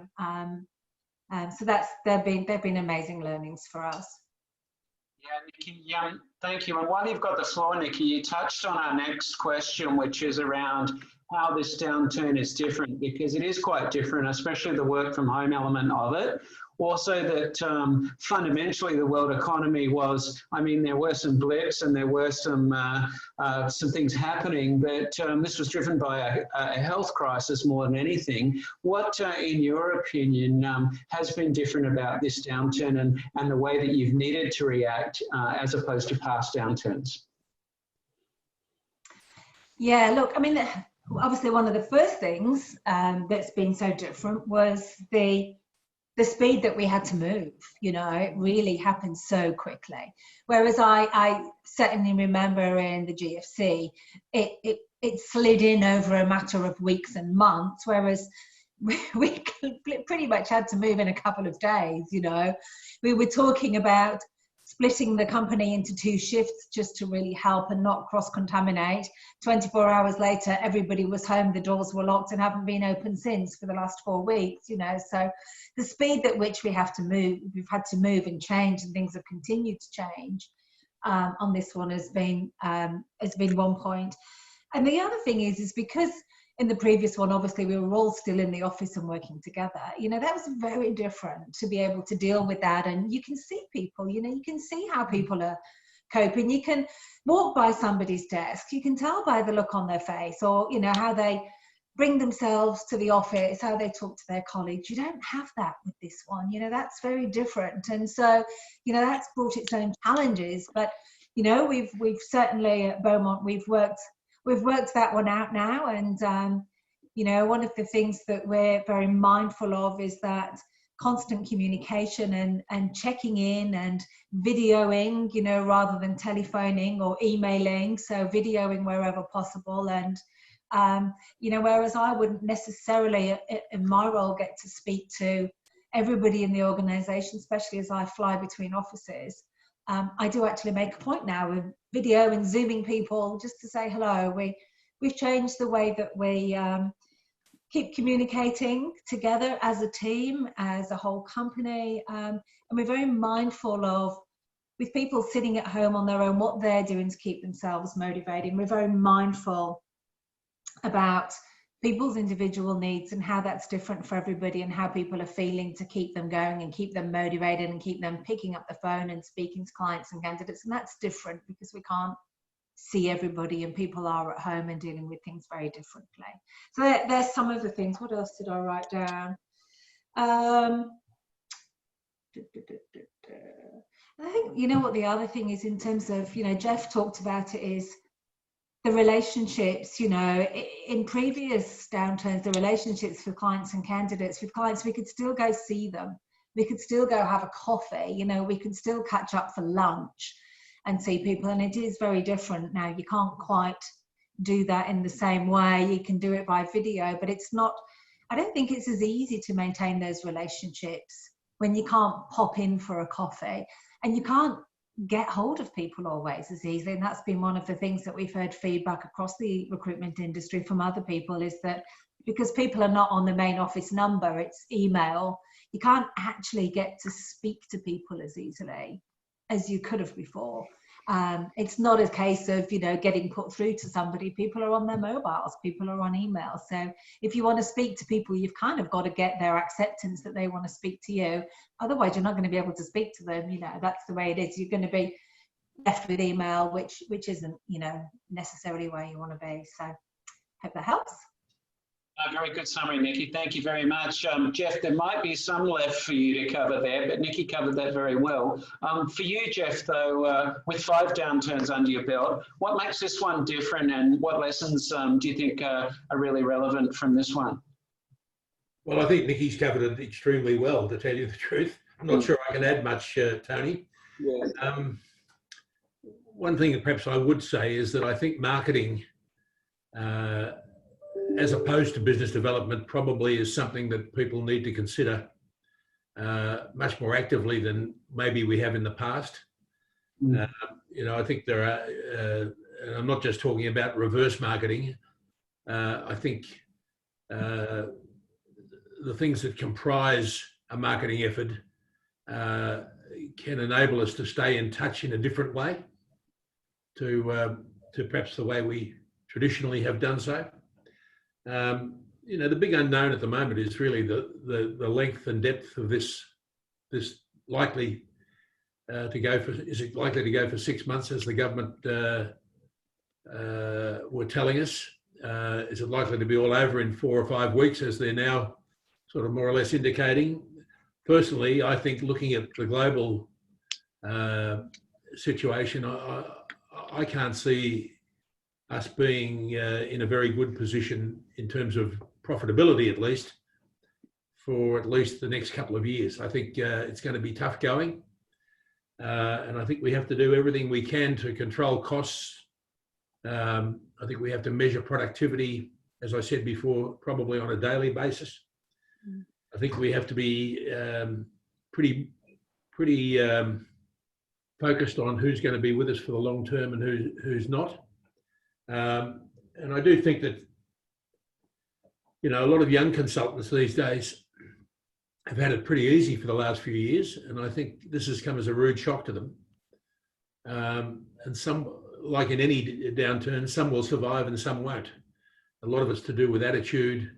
they've been amazing learnings for us. Yeah, Nikki, thank you. And while you've got the floor, Nikki, you touched on our next question, which is around how this downturn is different, because it is quite different, especially the work from home element of it. Also that fundamentally the world economy was, I mean, there were some blips and there were some things happening, but this was driven by a health crisis more than anything. What, in your opinion, has been different about this downturn and the way that you've needed to react as opposed to past downturns? Yeah, look, I mean, obviously one of the first things that's been so different was the speed that we had to move. You know, it really happened so quickly. Whereas I certainly remember in the GFC, it slid in over a matter of weeks and months, whereas we pretty much had to move in a couple of days. You know, we were talking about splitting the company into 2 shifts just to really help and not cross-contaminate. 24 hours later, everybody was home, the doors were locked and haven't been open since for the last 4 weeks, you know. So the speed at which we have to move, we've had to move and change, and things have continued to change on this one has been one point. And the other thing is because in the previous one, obviously, we were all still in the office and working together. You know, that was very different to be able to deal with that. And you can see people, you know, you can see how people are coping. You can walk by somebody's desk. You can tell by the look on their face, or, you know, how they bring themselves to the office, how they talk to their colleagues. You don't have that with this one. You know, that's very different. And so, you know, that's brought its own challenges. But, you know, we've certainly at Beaumont, we've worked that one out now. And, you know, one of the things that we're very mindful of is that constant communication and checking in and videoing, you know, rather than telephoning or emailing. So videoing wherever possible. And, you know, whereas I wouldn't necessarily in my role get to speak to everybody in the organisation, especially as I fly between offices. I do actually make a point now with video and Zooming people just to say hello. We've changed the way that we keep communicating together as a team, as a whole company, and we're very mindful of, with people sitting at home on their own, what they're doing to keep themselves motivated. We're very mindful about people's individual needs and how that's different for everybody, and how people are feeling to keep them going and keep them motivated and keep them picking up the phone and speaking to clients and candidates. And that's different because we can't see everybody, and people are at home and dealing with things very differently. So there's some of the things. What else did I write down? I think, you know, what the other thing is in terms of, you know, Geoff talked about it, is the relationships. You know, in previous downturns, the relationships with clients and candidates, with clients, we could still go see them. We could still go have a coffee, you know, we could still catch up for lunch and see people. And it is very different now. You can't quite do that in the same way. You can do it by video, but it's not, I don't think it's as easy to maintain those relationships when you can't pop in for a coffee, and you can't get hold of people always as easily. And that's been one of the things that we've heard feedback across the recruitment industry from other people, is that because people are not on the main office number, it's email, you can't actually get to speak to people as easily as you could have before. It's not a case of, you know, getting put through to somebody. People are on their mobiles, people are on email. So if you want to speak to people, you've kind of got to get their acceptance that they want to speak to you. Otherwise, you're not going to be able to speak to them. You know, that's the way it is. You're going to be left with email, which isn't, you know, necessarily where you want to be. So hope that helps. Very good summary, Nikki. Thank you very much. Geoff, there might be some left for you to cover there, but Nikki covered that very well. For you, Geoff, though, with 5 downturns under your belt, what makes this one different, and what lessons do you think are really relevant from this one? Well, I think Nikki's covered it extremely well, to tell you the truth. I'm not sure I can add much, Tony. Yeah. One thing that perhaps I would say is that I think marketing, as opposed to business development, probably is something that people need to consider much more actively than maybe we have in the past. You know, I think there are, and I'm not just talking about reverse marketing, I think the things that comprise a marketing effort can enable us to stay in touch in a different way to perhaps the way we traditionally have done so. You know, the big unknown at the moment is really the length and depth of this likely to go for. Is it likely to go for 6 months, as the government were telling us? Is it likely to be all over in 4 or 5 weeks, as they're now sort of more or less indicating? Personally, I think looking at the global situation, I can't see us being in a very good position in terms of profitability, at least, for at least the next couple of years. I think it's going to be tough going. And I think we have to do everything we can to control costs. I think we have to measure productivity, as I said before, probably on a daily basis. I think we have to be pretty focused on who's going to be with us for the long term and who's not. And I do think that, you know, a lot of young consultants these days have had it pretty easy for the last few years, and I think this has come as a rude shock to them. And some, like in any downturn, some will survive and some won't. A lot of it's to do with attitude,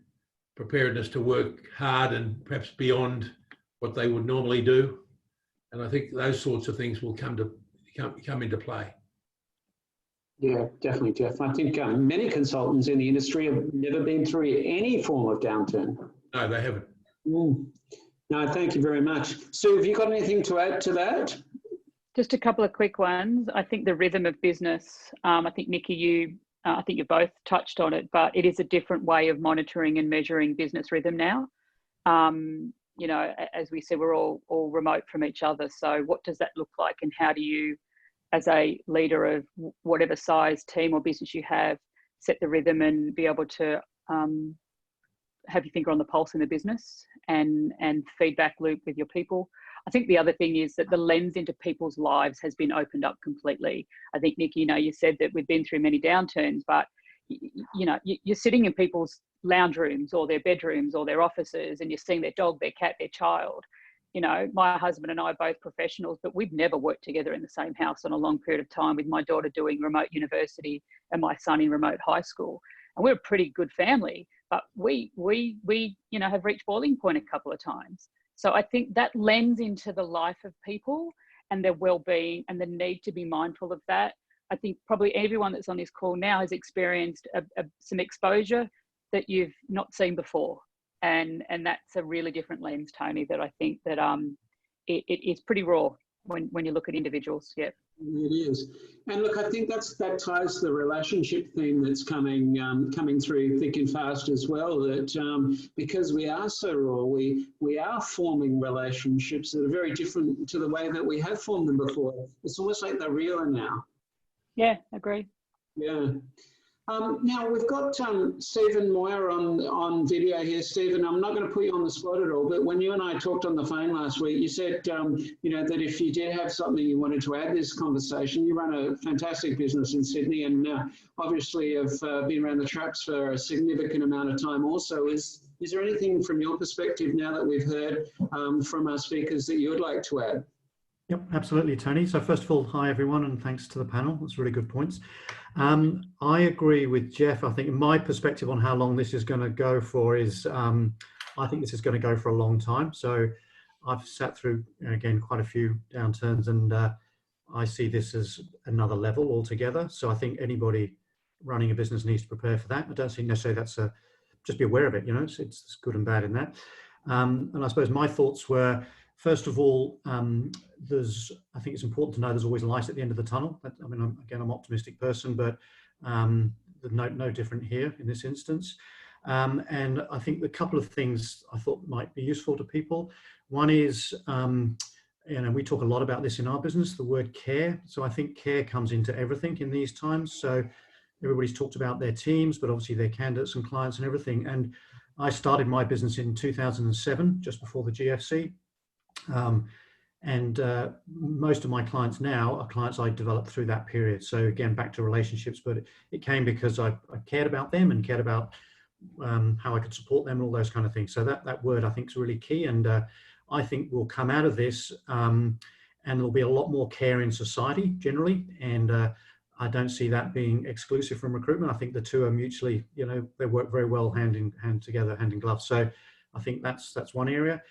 preparedness to work hard and perhaps beyond what they would normally do. And I think those sorts of things will come into play. Yeah, definitely, Geoff. I think many consultants in the industry have never been through any form of downturn. No, they haven't. No, thank you very much. Sue, have you got anything to add to that? Just a couple of quick ones. I think the rhythm of business, I think Nikki, I think you both touched on it, but it is a different way of monitoring and measuring business rhythm now. You know, as we said, we're all remote from each other. So what does that look like, and how do you, as a leader of whatever size team or business you have, set the rhythm and be able to have your finger on the pulse in the business and feedback loop with your people? I think the other thing is that the lens into people's lives has been opened up completely. I think, Nikki, you know, you said that we've been through many downturns, but you know, you're sitting in people's lounge rooms or their bedrooms or their offices, and you're seeing their dog, their cat, their child. You know, my husband and I are both professionals, but we've never worked together in the same house on a long period of time, with my daughter doing remote university and my son in remote high school. And we're a pretty good family, but we you know, have reached boiling point a couple of times. So I think that lens into the life of people and their well-being and the need to be mindful of that. I think probably everyone that's on this call now has experienced some exposure that you've not seen before. And that's a really different lens, Tony, that I think that it is pretty raw when you look at individuals. Yeah. It is. And look, I think that ties the relationship theme that's coming through thick and fast as well, that because we are so raw, we are forming relationships that are very different to the way that we have formed them before. It's almost like they're realer now. Yeah, agree. Yeah. Now we've got Stephen Moyer on video here. Stephen, I'm not going to put you on the spot at all, but when you and I talked on the phone last week, you said, you know, that if you did have something you wanted to add to this conversation, you run a fantastic business in Sydney and obviously have been around the traps for a significant amount of time also. Is there anything from your perspective now that we've heard from our speakers that you would like to add? Yep, absolutely, Tony. So first of all, hi everyone, and thanks to the panel. That's really good points. I agree with Geoff. I think my perspective on how long this is going to go for is, I think this is going to go for a long time. So I've sat through, again, quite a few downturns, and I see this as another level altogether. So I think anybody running a business needs to prepare for that. I don't think necessarily that's just be aware of it, you know, it's good and bad in that. And I suppose my thoughts were, first of all, I think it's important to know there's always light at the end of the tunnel. I mean, I'm an optimistic person, but no different here in this instance. And I think a couple of things I thought might be useful to people. One is, you know, we talk a lot about this in our business, the word care. So I think care comes into everything in these times. So everybody's talked about their teams, but obviously their candidates and clients and everything. And I started my business in 2007, just before the GFC. And most of my clients now are clients I developed through that period. So again, back to relationships, but it came because I cared about them and cared about how I could support them and all those kind of things. So that word I think is really key. And I think we'll come out of this and there'll be a lot more care in society generally. And I don't see that being exclusive from recruitment. I think the two are mutually, you know, they work very well hand in hand together, hand in glove. So I think that's one area.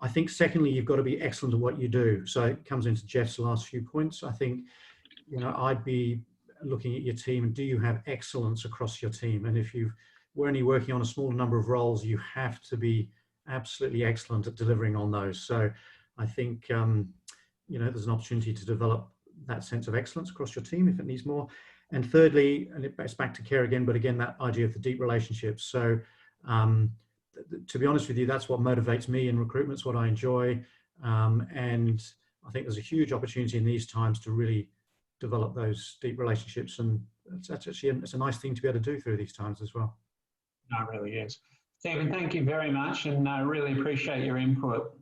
I think secondly, you've got to be excellent at what you do. So it comes into Geoff's last few points. I think, you know, I'd be looking at your team and do you have excellence across your team? And if you were only working on a smaller number of roles, you have to be absolutely excellent at delivering on those. So I think, you know, there's an opportunity to develop that sense of excellence across your team if it needs more. And thirdly, and it's back to care again, but again, that idea of the deep relationships. So to be honest with you, that's what motivates me in recruitment. It's what I enjoy. And I think there's a huge opportunity in these times to really develop those deep relationships. And it's a nice thing to be able to do through these times as well. No, it really is. Stephen, thank you very much, and I really appreciate your input.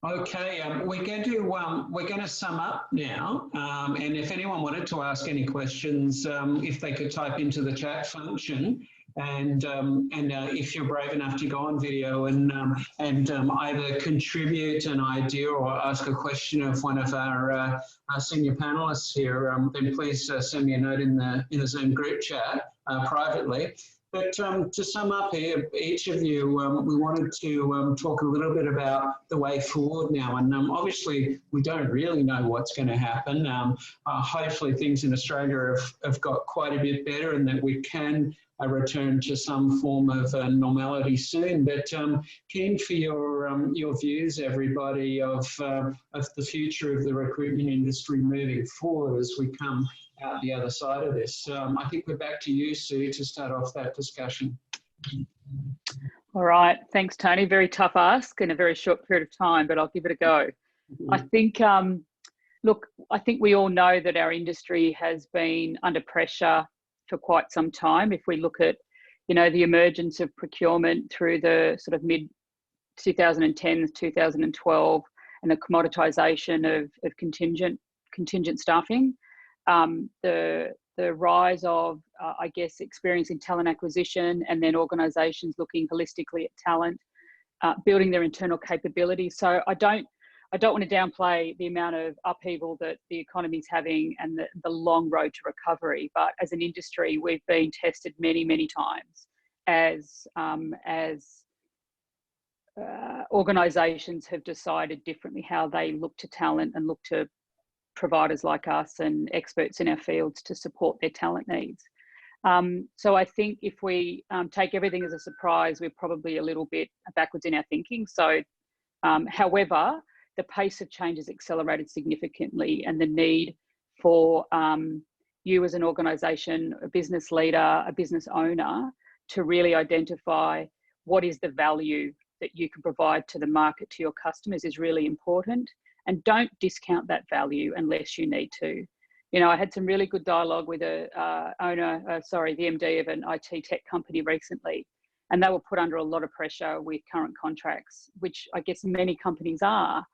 Okay, we're going to sum up now, and if anyone wanted to ask any questions, if they could type into the chat function, and if you're brave enough to go on video and either contribute an idea or ask a question of one of our senior panelists here, then please send me a note in the Zoom group chat privately. But to sum up here, each of you, we wanted to talk a little bit about the way forward now. And obviously, we don't really know what's going to happen. Hopefully, things in Australia have got quite a bit better and that we can return to some form of normality soon. But keen for your views, everybody, of the future of the recruitment industry moving forward as we come out the other side of this. I think we're back to you, Sue, to start off that discussion. All right, thanks, Tony. Very tough ask in a very short period of time, but I'll give it a go. I think, look, I think we all know that our industry has been under pressure for quite some time. If we look at, the emergence of procurement through the sort of mid 2010s, 2012, and the commoditisation of contingent staffing. The rise of, I guess, experience in talent acquisition, and then organisations looking holistically at talent, building their internal capabilities. So I don't want to downplay the amount of upheaval that the economy is having and the long road to recovery. But as an industry, we've been tested many, many times as organisations have decided differently how they look to talent and look to providers like us and experts in our fields to support their talent needs. So I think if we take everything as a surprise, we're probably a little bit backwards in our thinking. So, however, the pace of change has accelerated significantly, and the need for you as an organisation, a business leader, a business owner, to really identify what is the value that you can provide to the market, to your customers, is really important. And don't discount that value unless you need to. I had some really good dialogue with the MD of an IT tech company recently, and they were put under a lot of pressure with current contracts, which I guess many companies are.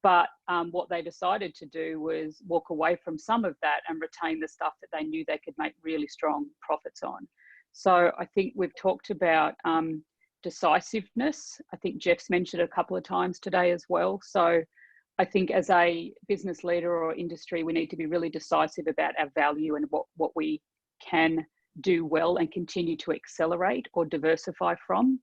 But what they decided to do was walk away from some of that and retain the stuff that they knew they could make really strong profits on. So I think we've talked about decisiveness. I think Geoff's mentioned it a couple of times today as well. So I think as a business leader or industry, we need to be really decisive about our value and what we can do well and continue to accelerate or diversify from,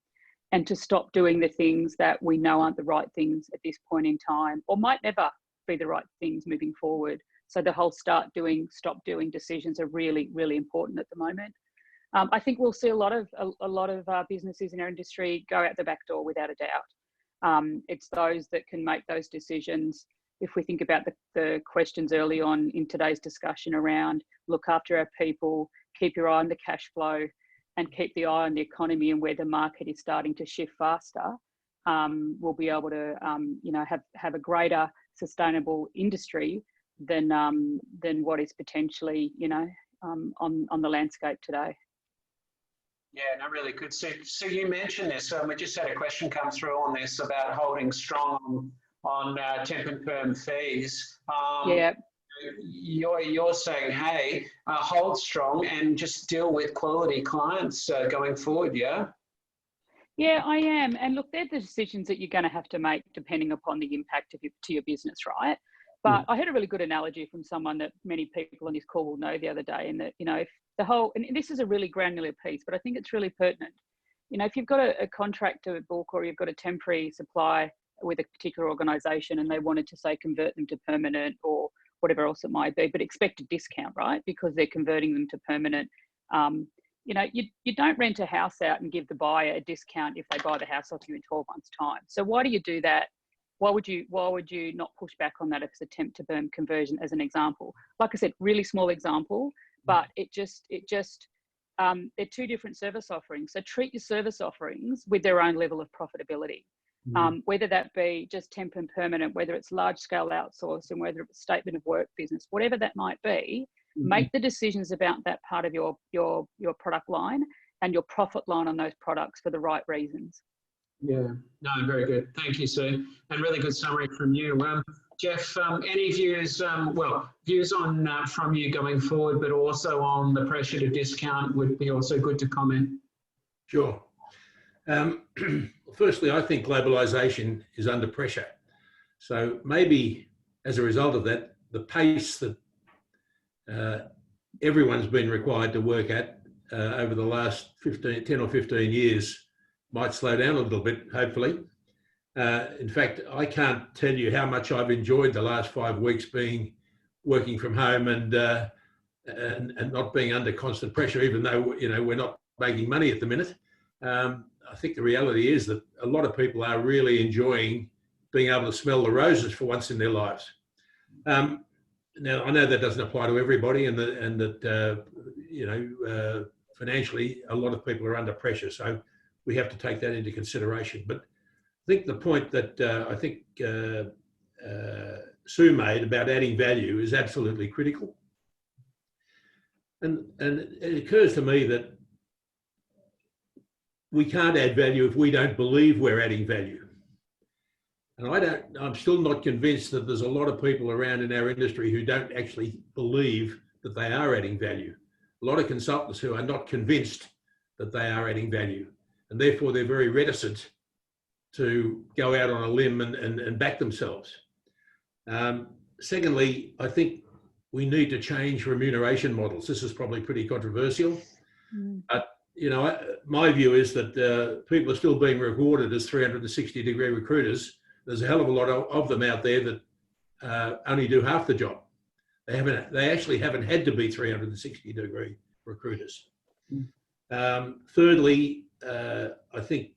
and to stop doing the things that we know aren't the right things at this point in time, or might never be the right things moving forward. So the whole stop doing decisions are really, really important at the moment. I think we'll see a lot of businesses in our industry go out the back door without a doubt. It's those that can make those decisions. If we think about the questions early on in today's discussion around look after our people, keep your eye on the cash flow, and keep the eye on the economy and where the market is starting to shift faster, we'll be able to have a greater sustainable industry than what is potentially on the landscape today. Yeah, no, really good. So you mentioned this. We just had a question come through on this about holding strong on temp and perm fees. Yeah. You're saying, hey, hold strong and just deal with quality clients going forward, yeah? Yeah, I am. And look, they're the decisions that you're going to have to make depending upon the impact to your business, right? But I heard a really good analogy from someone that many people on this call will know the other day, and that, if the whole, and this is a really granular piece, but I think it's really pertinent. If you've got a contractor book, or you've got a temporary supply with a particular organisation, and they wanted to, say, convert them to permanent or whatever else it might be, but expect a discount, right? Because they're converting them to permanent. You don't rent a house out and give the buyer a discount if they buy the house off you in 12 months' time. So why do you do that why would you not push back on that if it's a temp to perm conversion, as an example? Like I said, really small example, but they're two different service offerings. So treat your service offerings with their own level of profitability, whether that be just temp and permanent, whether it's large scale outsourced, and whether it's statement of work business, whatever that might be. Make the decisions about that part of your product line and your profit line on those products for the right reasons. Yeah, no, very good. Thank you, Sue. And really good summary from you. Geoff, any views, views on from you going forward, but also on the pressure to discount would be also good to comment. Sure. Firstly, I think globalisation is under pressure. So maybe as a result of that, the pace that everyone's been required to work at over the last 10 or 15 years might slow down a little bit, hopefully. In fact, I can't tell you how much I've enjoyed the last 5 weeks working from home and not being under constant pressure, even though we're not making money at the minute. I think the reality is that a lot of people are really enjoying being able to smell the roses for once in their lives. Now, I know that doesn't apply to everybody, and that financially, a lot of people are under pressure. So we have to take that into consideration. But I think the point that Sue made about adding value is absolutely critical. And it occurs to me that we can't add value if we don't believe we're adding value. And I'm still not convinced that there's a lot of people around in our industry who don't actually believe that they are adding value. A lot of consultants who are not convinced that they are adding value, and therefore they're very reticent to go out on a limb and back themselves. Secondly, I think we need to change remuneration models. This is probably pretty controversial, but my view is that people are still being rewarded as 360-degree recruiters. There's a hell of a lot of them out there that only do half the job. They actually haven't had to be 360-degree recruiters. Thirdly, I think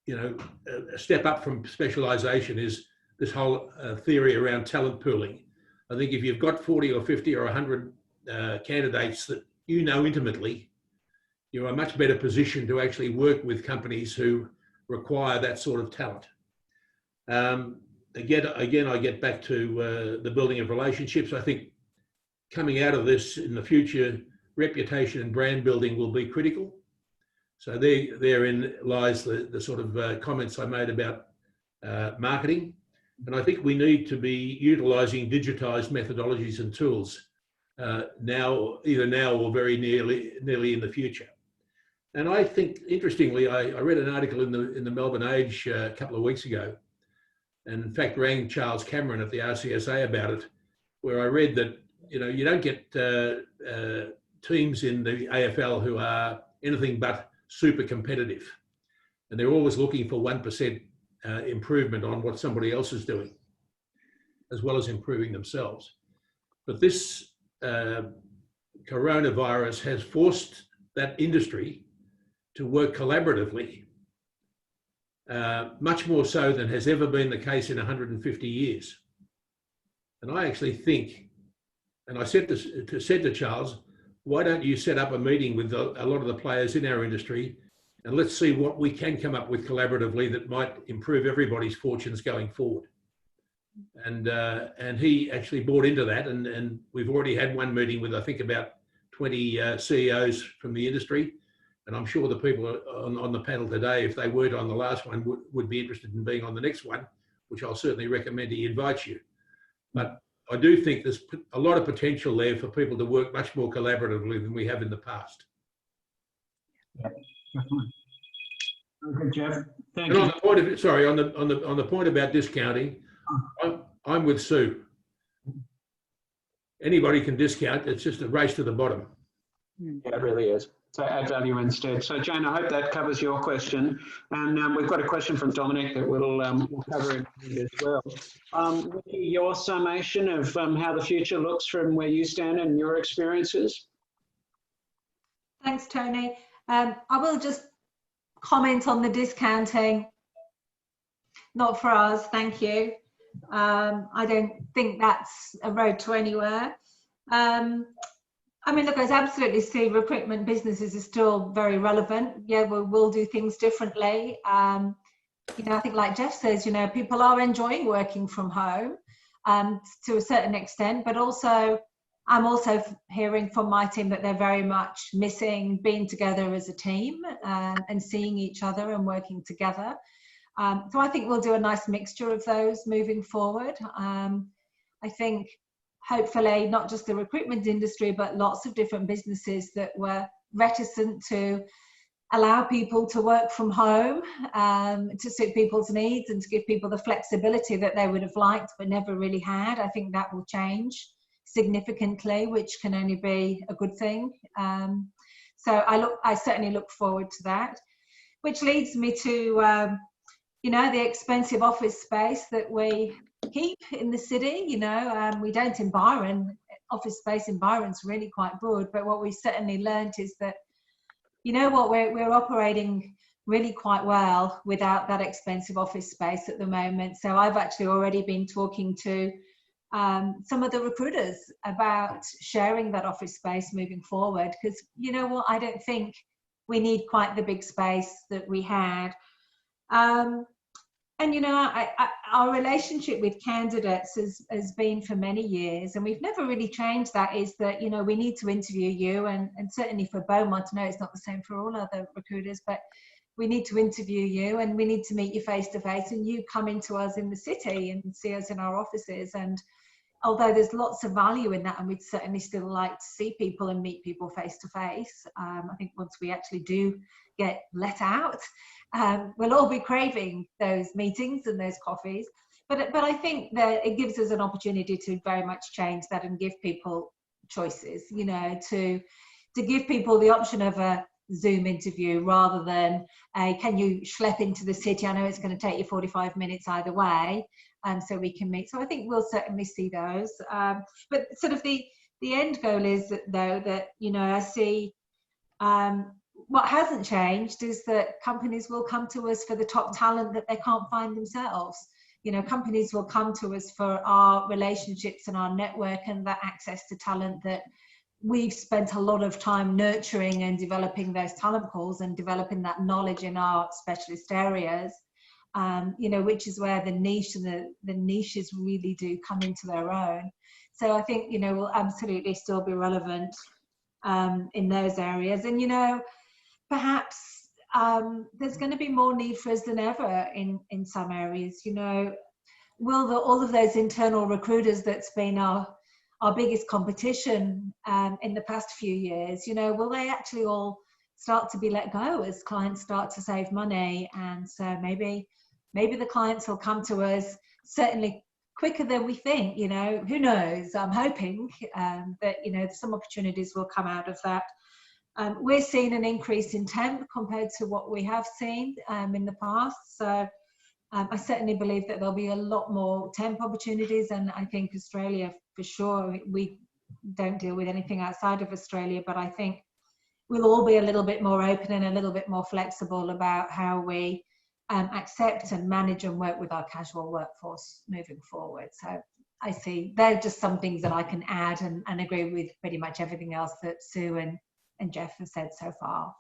a step up from specialisation is this whole theory around talent pooling. I think if you've got 40 or 50 or 100 candidates that you know intimately, you're in a much better position to actually work with companies who require that sort of talent. Again, I get back to the building of relationships. I think coming out of this in the future, reputation and brand building will be critical. So therein lies the sort of comments I made about marketing. And I think we need to be utilising digitised methodologies and tools either now or very nearly in the future. And I think, interestingly, I read an article in the Melbourne Age a couple of weeks ago, and in fact rang Charles Cameron at the RCSA about it, where I read that you don't get teams in the AFL who are anything but super competitive, and they're always looking for 1% improvement on what somebody else is doing, as well as improving themselves. But this coronavirus has forced that industry to work collaboratively, much more so than has ever been the case in 150 years. And I actually think, and I said to Charles, why don't you set up a meeting with a lot of the players in our industry, and let's see what we can come up with collaboratively that might improve everybody's fortunes going forward. And he actually bought into that, and we've already had one meeting with, I think, about 20 CEOs from the industry. And I'm sure the people on the panel today, if they weren't on the last one, would be interested in being on the next one, which I'll certainly recommend he invites you. But I do think there's a lot of potential there for people to work much more collaboratively than we have in the past. Yeah, definitely. Okay, Geoff. Thank and you. On the point of, sorry, on the point about discounting, I'm with Sue. Anybody can discount. It's just a race to the bottom. Yeah, it really is. So add value instead. So Jane, I hope that covers your question. And we've got a question from Dominic that we'll cover in as well. Nikki, your summation of how the future looks from where you stand and your experiences? Thanks, Tony. I will just comment on the discounting. not for us, thank you. I don't think that's a road to anywhere. I mean, look, I absolutely see recruitment businesses are still very relevant. Yeah, we'll do things differently. You know, I think like Geoff says, you know, people are enjoying working from home to a certain extent, but also I'm also hearing from my team that they're very much missing being together as a team and seeing each other and working together. So I think we'll do a nice mixture of those moving forward. I think hopefully not just the recruitment industry, but lots of different businesses that were reticent to allow people to work from home to suit people's needs and to give people the flexibility that they would have liked but never really had. I think that will change significantly, which can only be a good thing. So I certainly look forward to that, which leads me to you know, the expensive office space that we keep in the city. You know, we don't in Byron. Office space in Byron's really quite good, but what we certainly learned is that, you know what, we're operating really quite well without that expensive office space at the moment. So I've actually already been talking to some of the recruiters about sharing that office space moving forward, because you know what, I don't think we need quite the big space that we had. And you know, our relationship with candidates has been for many years, and we've never really changed that, is that, you know, we need to interview you, and certainly for Beaumont, I know it's not the same for all other recruiters, but we need to interview you and we need to meet you face to face, and you come into us in the city and see us in our offices. And although there's lots of value in that, and we'd certainly still like to see people and meet people face to face, I think once we actually do get let out, we'll all be craving those meetings and those coffees. But I think that it gives us an opportunity to very much change that and give people choices, you know, to give people the option of a Zoom interview rather than can you schlep into the city? I know it's going to take you 45 minutes either way, so we can meet. So I think we'll certainly see those. But sort of the end goal is that, though, that, you know, I see what hasn't changed is that companies will come to us for the top talent that they can't find themselves. You know, companies will come to us for our relationships and our network and that access to talent that we've spent a lot of time nurturing and developing those talent pools and developing that knowledge in our specialist areas, you know, which is where the niche and the niches really do come into their own. So I think, you know, we'll absolutely still be relevant in those areas. And, you know, perhaps there's going to be more need for us than ever in some areas. You know, will all of those internal recruiters that's been our biggest competition in the past few years, you know, will they actually all start to be let go as clients start to save money? And so maybe the clients will come to us certainly quicker than we think, you know, who knows? I'm hoping that, you know, some opportunities will come out of that. We're seeing an increase in temp compared to what we have seen in the past. So I certainly believe that there'll be a lot more temp opportunities, and I think Australia for sure. We don't deal with anything outside of Australia, but I think we'll all be a little bit more open and a little bit more flexible about how we accept and manage and work with our casual workforce moving forward. So I see they're just some things that I can add and agree with pretty much everything else that Sue and Geoff have said so far.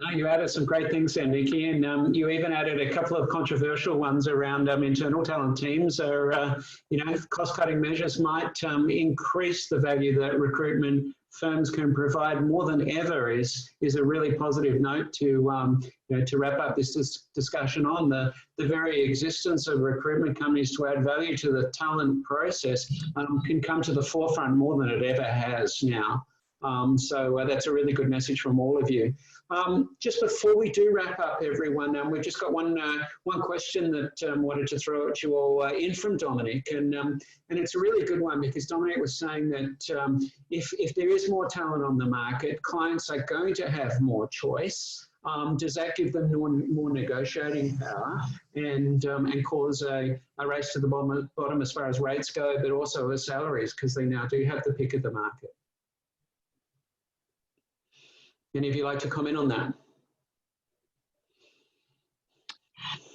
No, you added some great things there, Nikki, and you even added a couple of controversial ones around internal talent teams. Or, you know, cost-cutting measures might increase the value that recruitment firms can provide more than ever. Is a really positive note to you know, to wrap up this discussion on the very existence of recruitment companies to add value to the talent process can come to the forefront more than it ever has now. So that's a really good message from all of you. Just before we do wrap up, everyone, we've just got one question that wanted to throw at you all in from Dominic, and it's a really good one, because Dominic was saying that if there is more talent on the market, clients are going to have more choice. Does that give them more negotiating power and cause a race to the bottom as far as rates go, but also as salaries, because they now do have the pick of the market? Any of you like to comment on that?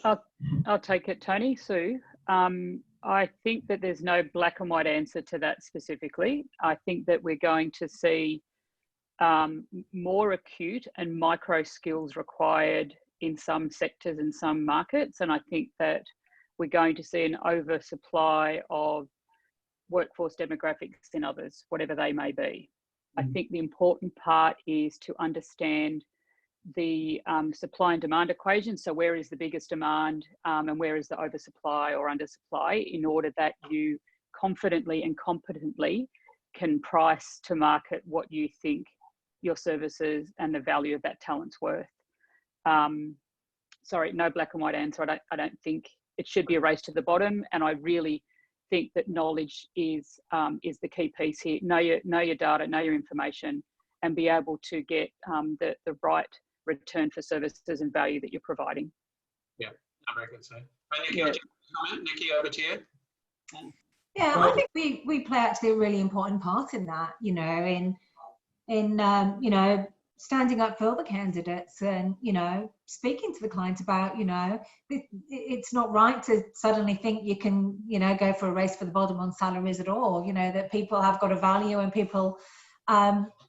I'll take it, Tony. Sue. I think that there's no black and white answer to that specifically. I think that we're going to see more acute and micro skills required in some sectors and some markets. And I think that we're going to see an oversupply of workforce demographics in others, whatever they may be. I think the important part is to understand the supply and demand equation. So where is the biggest demand and where is the oversupply or undersupply, in order that you confidently and competently can price to market what you think your services and the value of that talent's worth. Sorry, no black and white answer. I don't think it should be a race to the bottom, and I really think that knowledge is the key piece here. Know your data, know your information, and be able to get the right return for services and value that you're providing. Yeah, very good. So, Nikki, comment. Nikki, over to you. Yeah, I think we play actually a really important part in that. You know, in you know, standing up for the candidates and, you know, speaking to the client about, you know, it's not right to suddenly think you can, you know, go for a race for the bottom on salaries at all. You know, that people have got a value and people,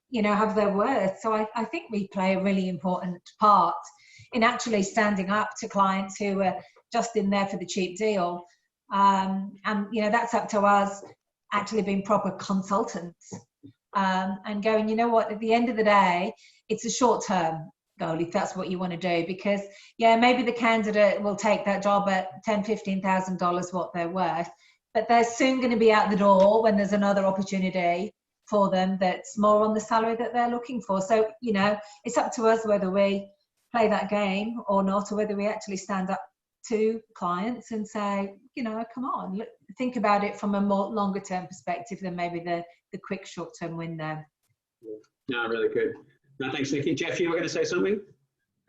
you know, have their worth. So I think we play a really important part in actually standing up to clients who are just in there for the cheap deal. And, you know, that's up to us actually being proper consultants and going, you know what, at the end of the day, it's a short-term goal if that's what you want to do, because yeah, maybe the candidate will take that job at $10,000, $15,000 what they're worth, but they're soon going to be out the door when there's another opportunity for them that's more on the salary that they're looking for. So, you know, it's up to us whether we play that game or not, or whether we actually stand up to clients and say, you know, come on, look, think about it from a more longer term perspective than maybe the quick short term win there. No, really good. No, thanks, Nikki. Geoff, you were going to say something?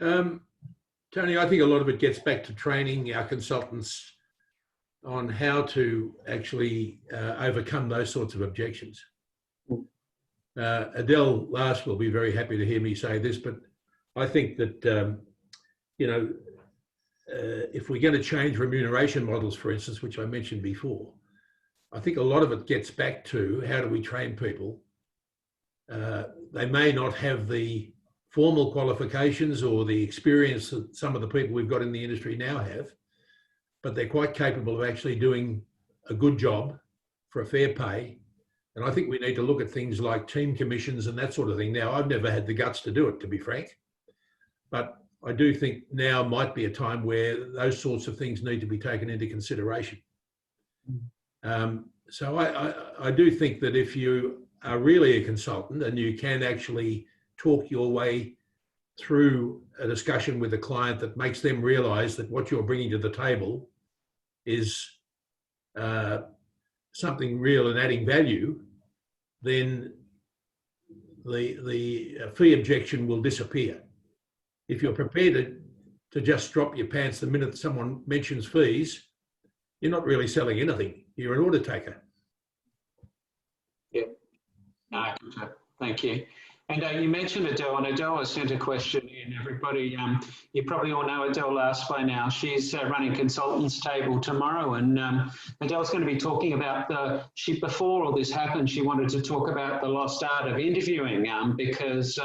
Tony, I think a lot of it gets back to training our consultants on how to actually overcome those sorts of objections. Adele last will be very happy to hear me say this, but I think that, you know, if we're going to change remuneration models, for instance, which I mentioned before, I think a lot of it gets back to how do we train people. They may not have the formal qualifications or the experience that some of the people we've got in the industry now have, but they're quite capable of actually doing a good job for a fair pay. And I think we need to look at things like team commissions and that sort of thing. Now, I've never had the guts to do it, to be frank, but I do think now might be a time where those sorts of things need to be taken into consideration. So I do think that if you are really a consultant and you can actually talk your way through a discussion with a client that makes them realise that what you're bringing to the table is something real and adding value, then the fee objection will disappear. If you're prepared to just drop your pants the minute someone mentions fees, you're not really selling anything. You're an order taker. Yeah. No, thank you. And you mentioned Adele, and Adele has sent a question in. Everybody, you probably all know Adele last by now. She's running Consultants Table tomorrow, and Adele's going to be talking about before all this happened, she wanted to talk about the lost art of interviewing, because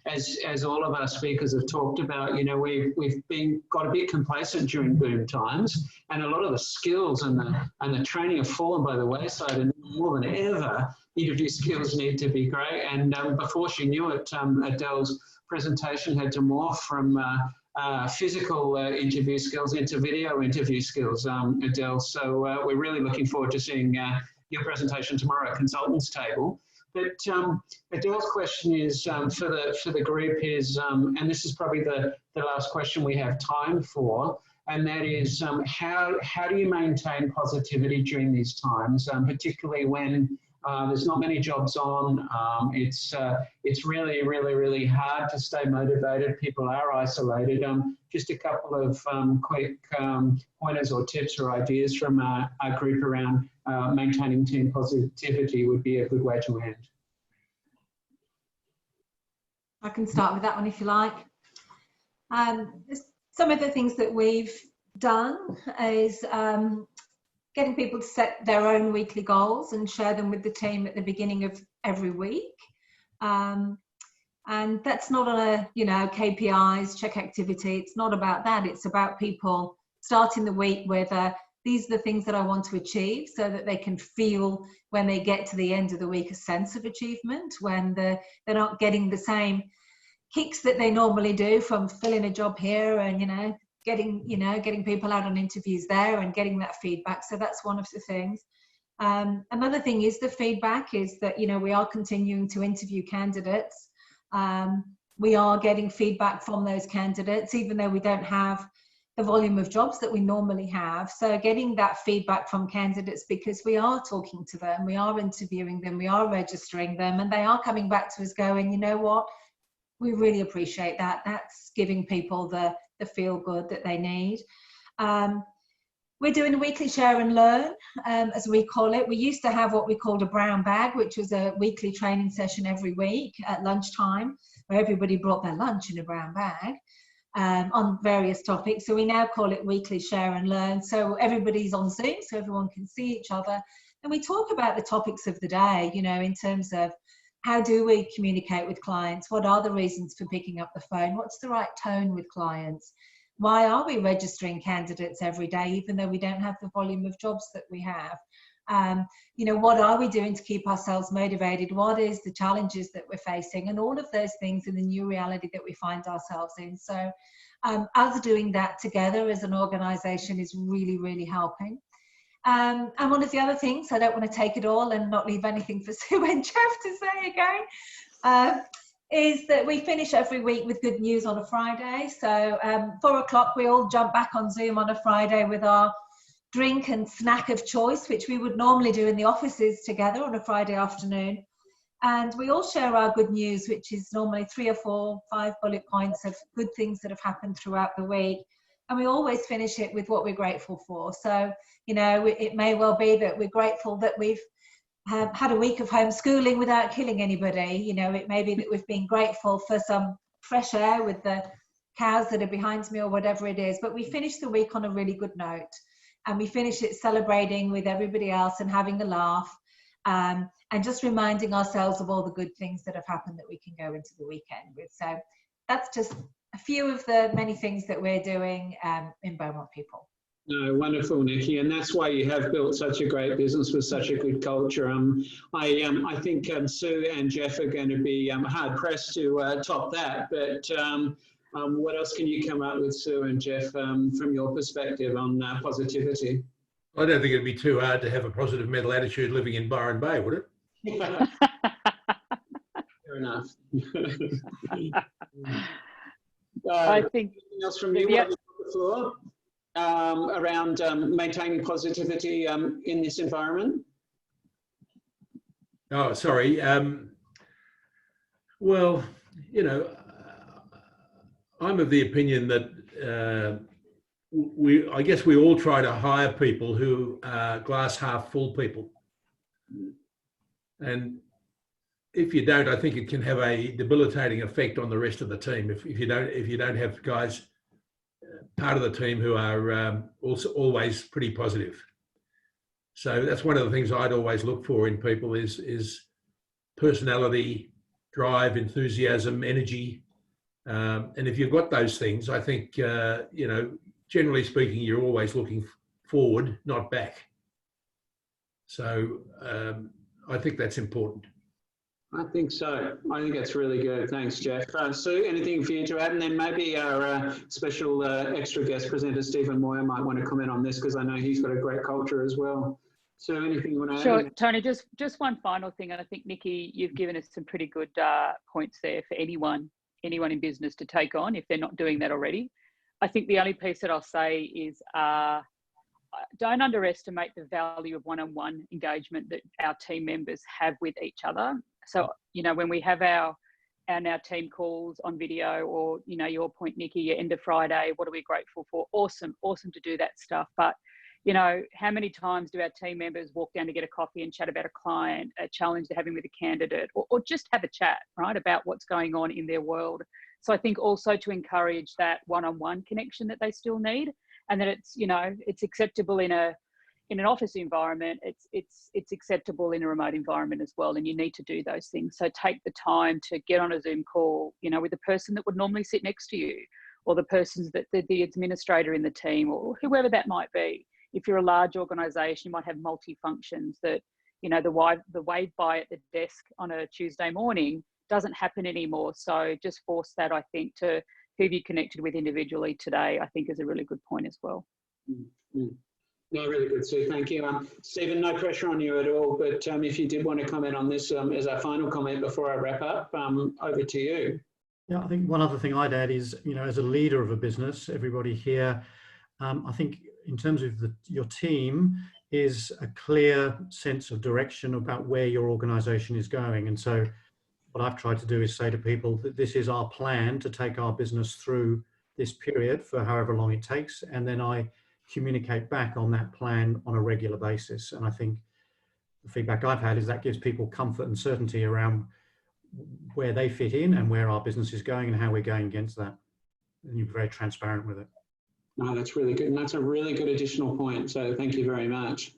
as all of our speakers have talked about, you know, we've got a bit complacent during boom times, and a lot of the skills and the training have fallen by the wayside, and more than ever, interview skills need to be great. And before she knew it, Adele's presentation had to morph from physical interview skills into video interview skills, Adele. So we're really looking forward to seeing your presentation tomorrow at Consultants Table. But Adele's question is for the group is, and this is probably the last question we have time for, and that is how do you maintain positivity during these times, particularly when there's not many jobs on. It's really, really, really hard to stay motivated. People are isolated. Just a couple of quick pointers or tips or ideas from our group around maintaining team positivity would be a good way to end. I can start with that one if you like. Some of the things that we've done is getting people to set their own weekly goals and share them with the team at the beginning of every week. And that's not on a, KPIs, check activity. It's not about that. It's about people starting the week with these are the things that I want to achieve, so that they can feel when they get to the end of the week a sense of achievement, when they're not getting the same kicks that they normally do from filling a job here and, getting people out on interviews there and getting that feedback. So that's one of the things. Another thing is the feedback is that, we are continuing to interview candidates. We are getting feedback from those candidates, even though we don't have the volume of jobs that we normally have. So getting that feedback from candidates, because we are talking to them, we are interviewing them, we are registering them, and they are coming back to us going, you know what, we really appreciate that. That's giving people the feel good that they need. We're doing a weekly share and learn, as we call it. We used to have what we called a brown bag, which was a weekly training session every week at lunchtime, where everybody brought their lunch in a brown bag on various topics. So we now call it weekly share and learn. So everybody's on Zoom, so everyone can see each other. And we talk about the topics of the day, in terms of how do we communicate with clients? What are the reasons for picking up the phone? What's the right tone with clients? Why are we registering candidates every day, even though we don't have the volume of jobs that we have? What are we doing to keep ourselves motivated? What is the challenges that we're facing? And all of those things in the new reality that we find ourselves in. So us doing that together as an organisation is really, really helping. And one of the other things, I don't want to take it all and not leave anything for Sue and Geoff to say again, is that we finish every week with good news on a Friday. So 4 o'clock, we all jump back on Zoom on a Friday with our drink and snack of choice, which we would normally do in the offices together on a Friday afternoon. And we all share our good news, which is normally 3 or 4, 5 bullet points of good things that have happened throughout the week. And we always finish it with what we're grateful for. So, it may well be that we're grateful that we've had a week of homeschooling without killing anybody. It may be that we've been grateful for some fresh air with the cows that are behind me or whatever it is. But we finish the week on a really good note. And we finish it celebrating with everybody else and having a laugh, and just reminding ourselves of all the good things that have happened that we can go into the weekend with. So that's just a few of the many things that we're doing in Beaumont People. No, wonderful, Nikki, and that's why you have built such a great business with such a good culture. I think Sue and Geoff are going to be hard pressed to top that. But what else can you come up with, Sue and Geoff, from your perspective on positivity? I don't think it'd be too hard to have a positive mental attitude living in Byron Bay, would it? Fair enough. I think anything else from you on the floor around maintaining positivity in this environment? Oh, sorry. Well, I'm of the opinion that I guess we all try to hire people who are glass half full people. And if you don't, I think it can have a debilitating effect on the rest of the team. If you don't have guys part of the team who are also always pretty positive. So that's one of the things I'd always look for in people is personality, drive, enthusiasm, energy. And if you've got those things, I think, generally speaking, you're always looking forward, not back. So I think that's important. I think so. I think that's really good. Thanks, Geoff. Sue, anything for you to add? And then maybe our special extra guest presenter, Stephen Moyer, might want to comment on this because I know he's got a great culture as well. So anything you want to add? Sure, Tony, just one final thing. And I think, Nikki, you've given us some pretty good points there for anyone in business to take on if they're not doing that already. I think the only piece that I'll say is don't underestimate the value of one-on-one engagement that our team members have with each other. So, when we have our now team calls on video or, your point, Nikki, your end of Friday, what are we grateful for? Awesome to do that stuff. But, how many times do our team members walk down to get a coffee and chat about a client, a challenge they're having with a candidate, or just have a chat, right, about what's going on in their world? So I think also to encourage that one-on-one connection that they still need. and that it's, you know, it's acceptable in an office environment, it's acceptable in a remote environment as well, and you need to do those things. So take the time to get on a Zoom call, you know, with the person that would normally sit next to you, or the person's that the administrator in the team, or whoever that might be. If you're a large organisation, you might have multi-functions that, you know, the wave by at the desk on a Tuesday morning doesn't happen anymore. So just force that, I think, to who you connected with individually today, I think is a really good point as well. Mm-hmm. No, really good, Sue. Thank you. Stephen, no pressure on you at all, but if you did want to comment on this as our final comment before I wrap up, over to you. Yeah, I think one other thing I'd add is, you know, as a leader of a business, everybody here, I think in terms of your team is a clear sense of direction about where your organisation is going. And so what I've tried to do is say to people that this is our plan to take our business through this period for however long it takes. And then I communicate back on that plan on a regular basis. And I think the feedback I've had is that gives people comfort and certainty around where they fit in and where our business is going and how we're going against that. And you're very transparent with it. No, that's really good. And that's a really good additional point. So thank you very much.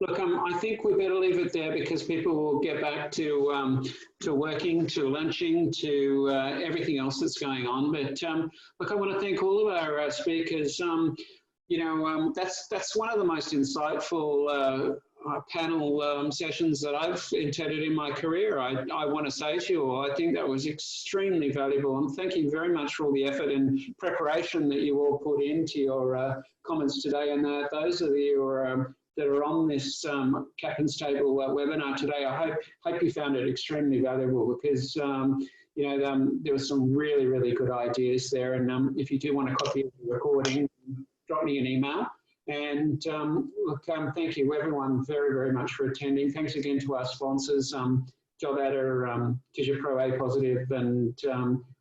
Look, I think we better leave it there because people will get back to working, to lunching, to everything else that's going on. But look, I want to thank all of our speakers. You know, that's one of the most insightful panel sessions that I've attended in my career. I want to say to you all, I think that was extremely valuable, and thank you very much for all the effort and preparation that you all put into your comments today. And those of you that are on this Captain's Table webinar today, I hope you found it extremely valuable because you know, there were some really, really good ideas there. And if you do want a copy of the recording, drop me an email. And look, thank you everyone very, very much for attending. Thanks again to our sponsors, Job Adder, DigiPro A Positive, and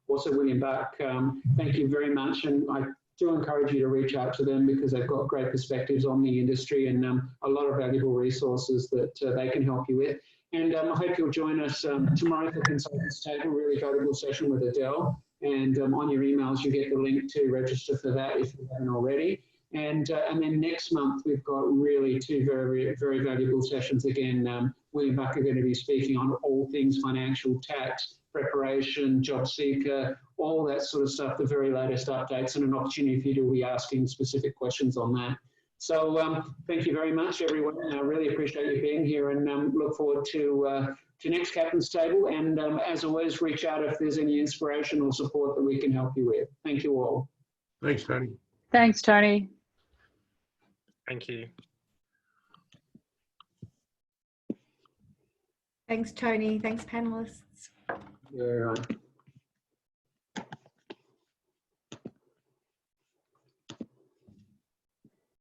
also William Buck. Thank you very much. And I do encourage you to reach out to them because they've got great perspectives on the industry and a lot of valuable resources that they can help you with. And I hope you'll join us tomorrow for Consultants Table, really valuable session with Adele. And on your emails, you get the link to register for that if you haven't already. And then next month, we've got really two very, very valuable sessions again. William Buck are going to be speaking on all things financial, tax, preparation, job seeker, all that sort of stuff, the very latest updates, and an opportunity for you to be asking specific questions on that. So thank you very much, everyone. I really appreciate you being here and look forward to next Captain's Table. And as always, reach out if there's any inspiration or support that we can help you with. Thank you all. Thanks, Tony. Thanks, Tony. Thank you. Thanks, Tony. Thanks, panelists. Yeah, right.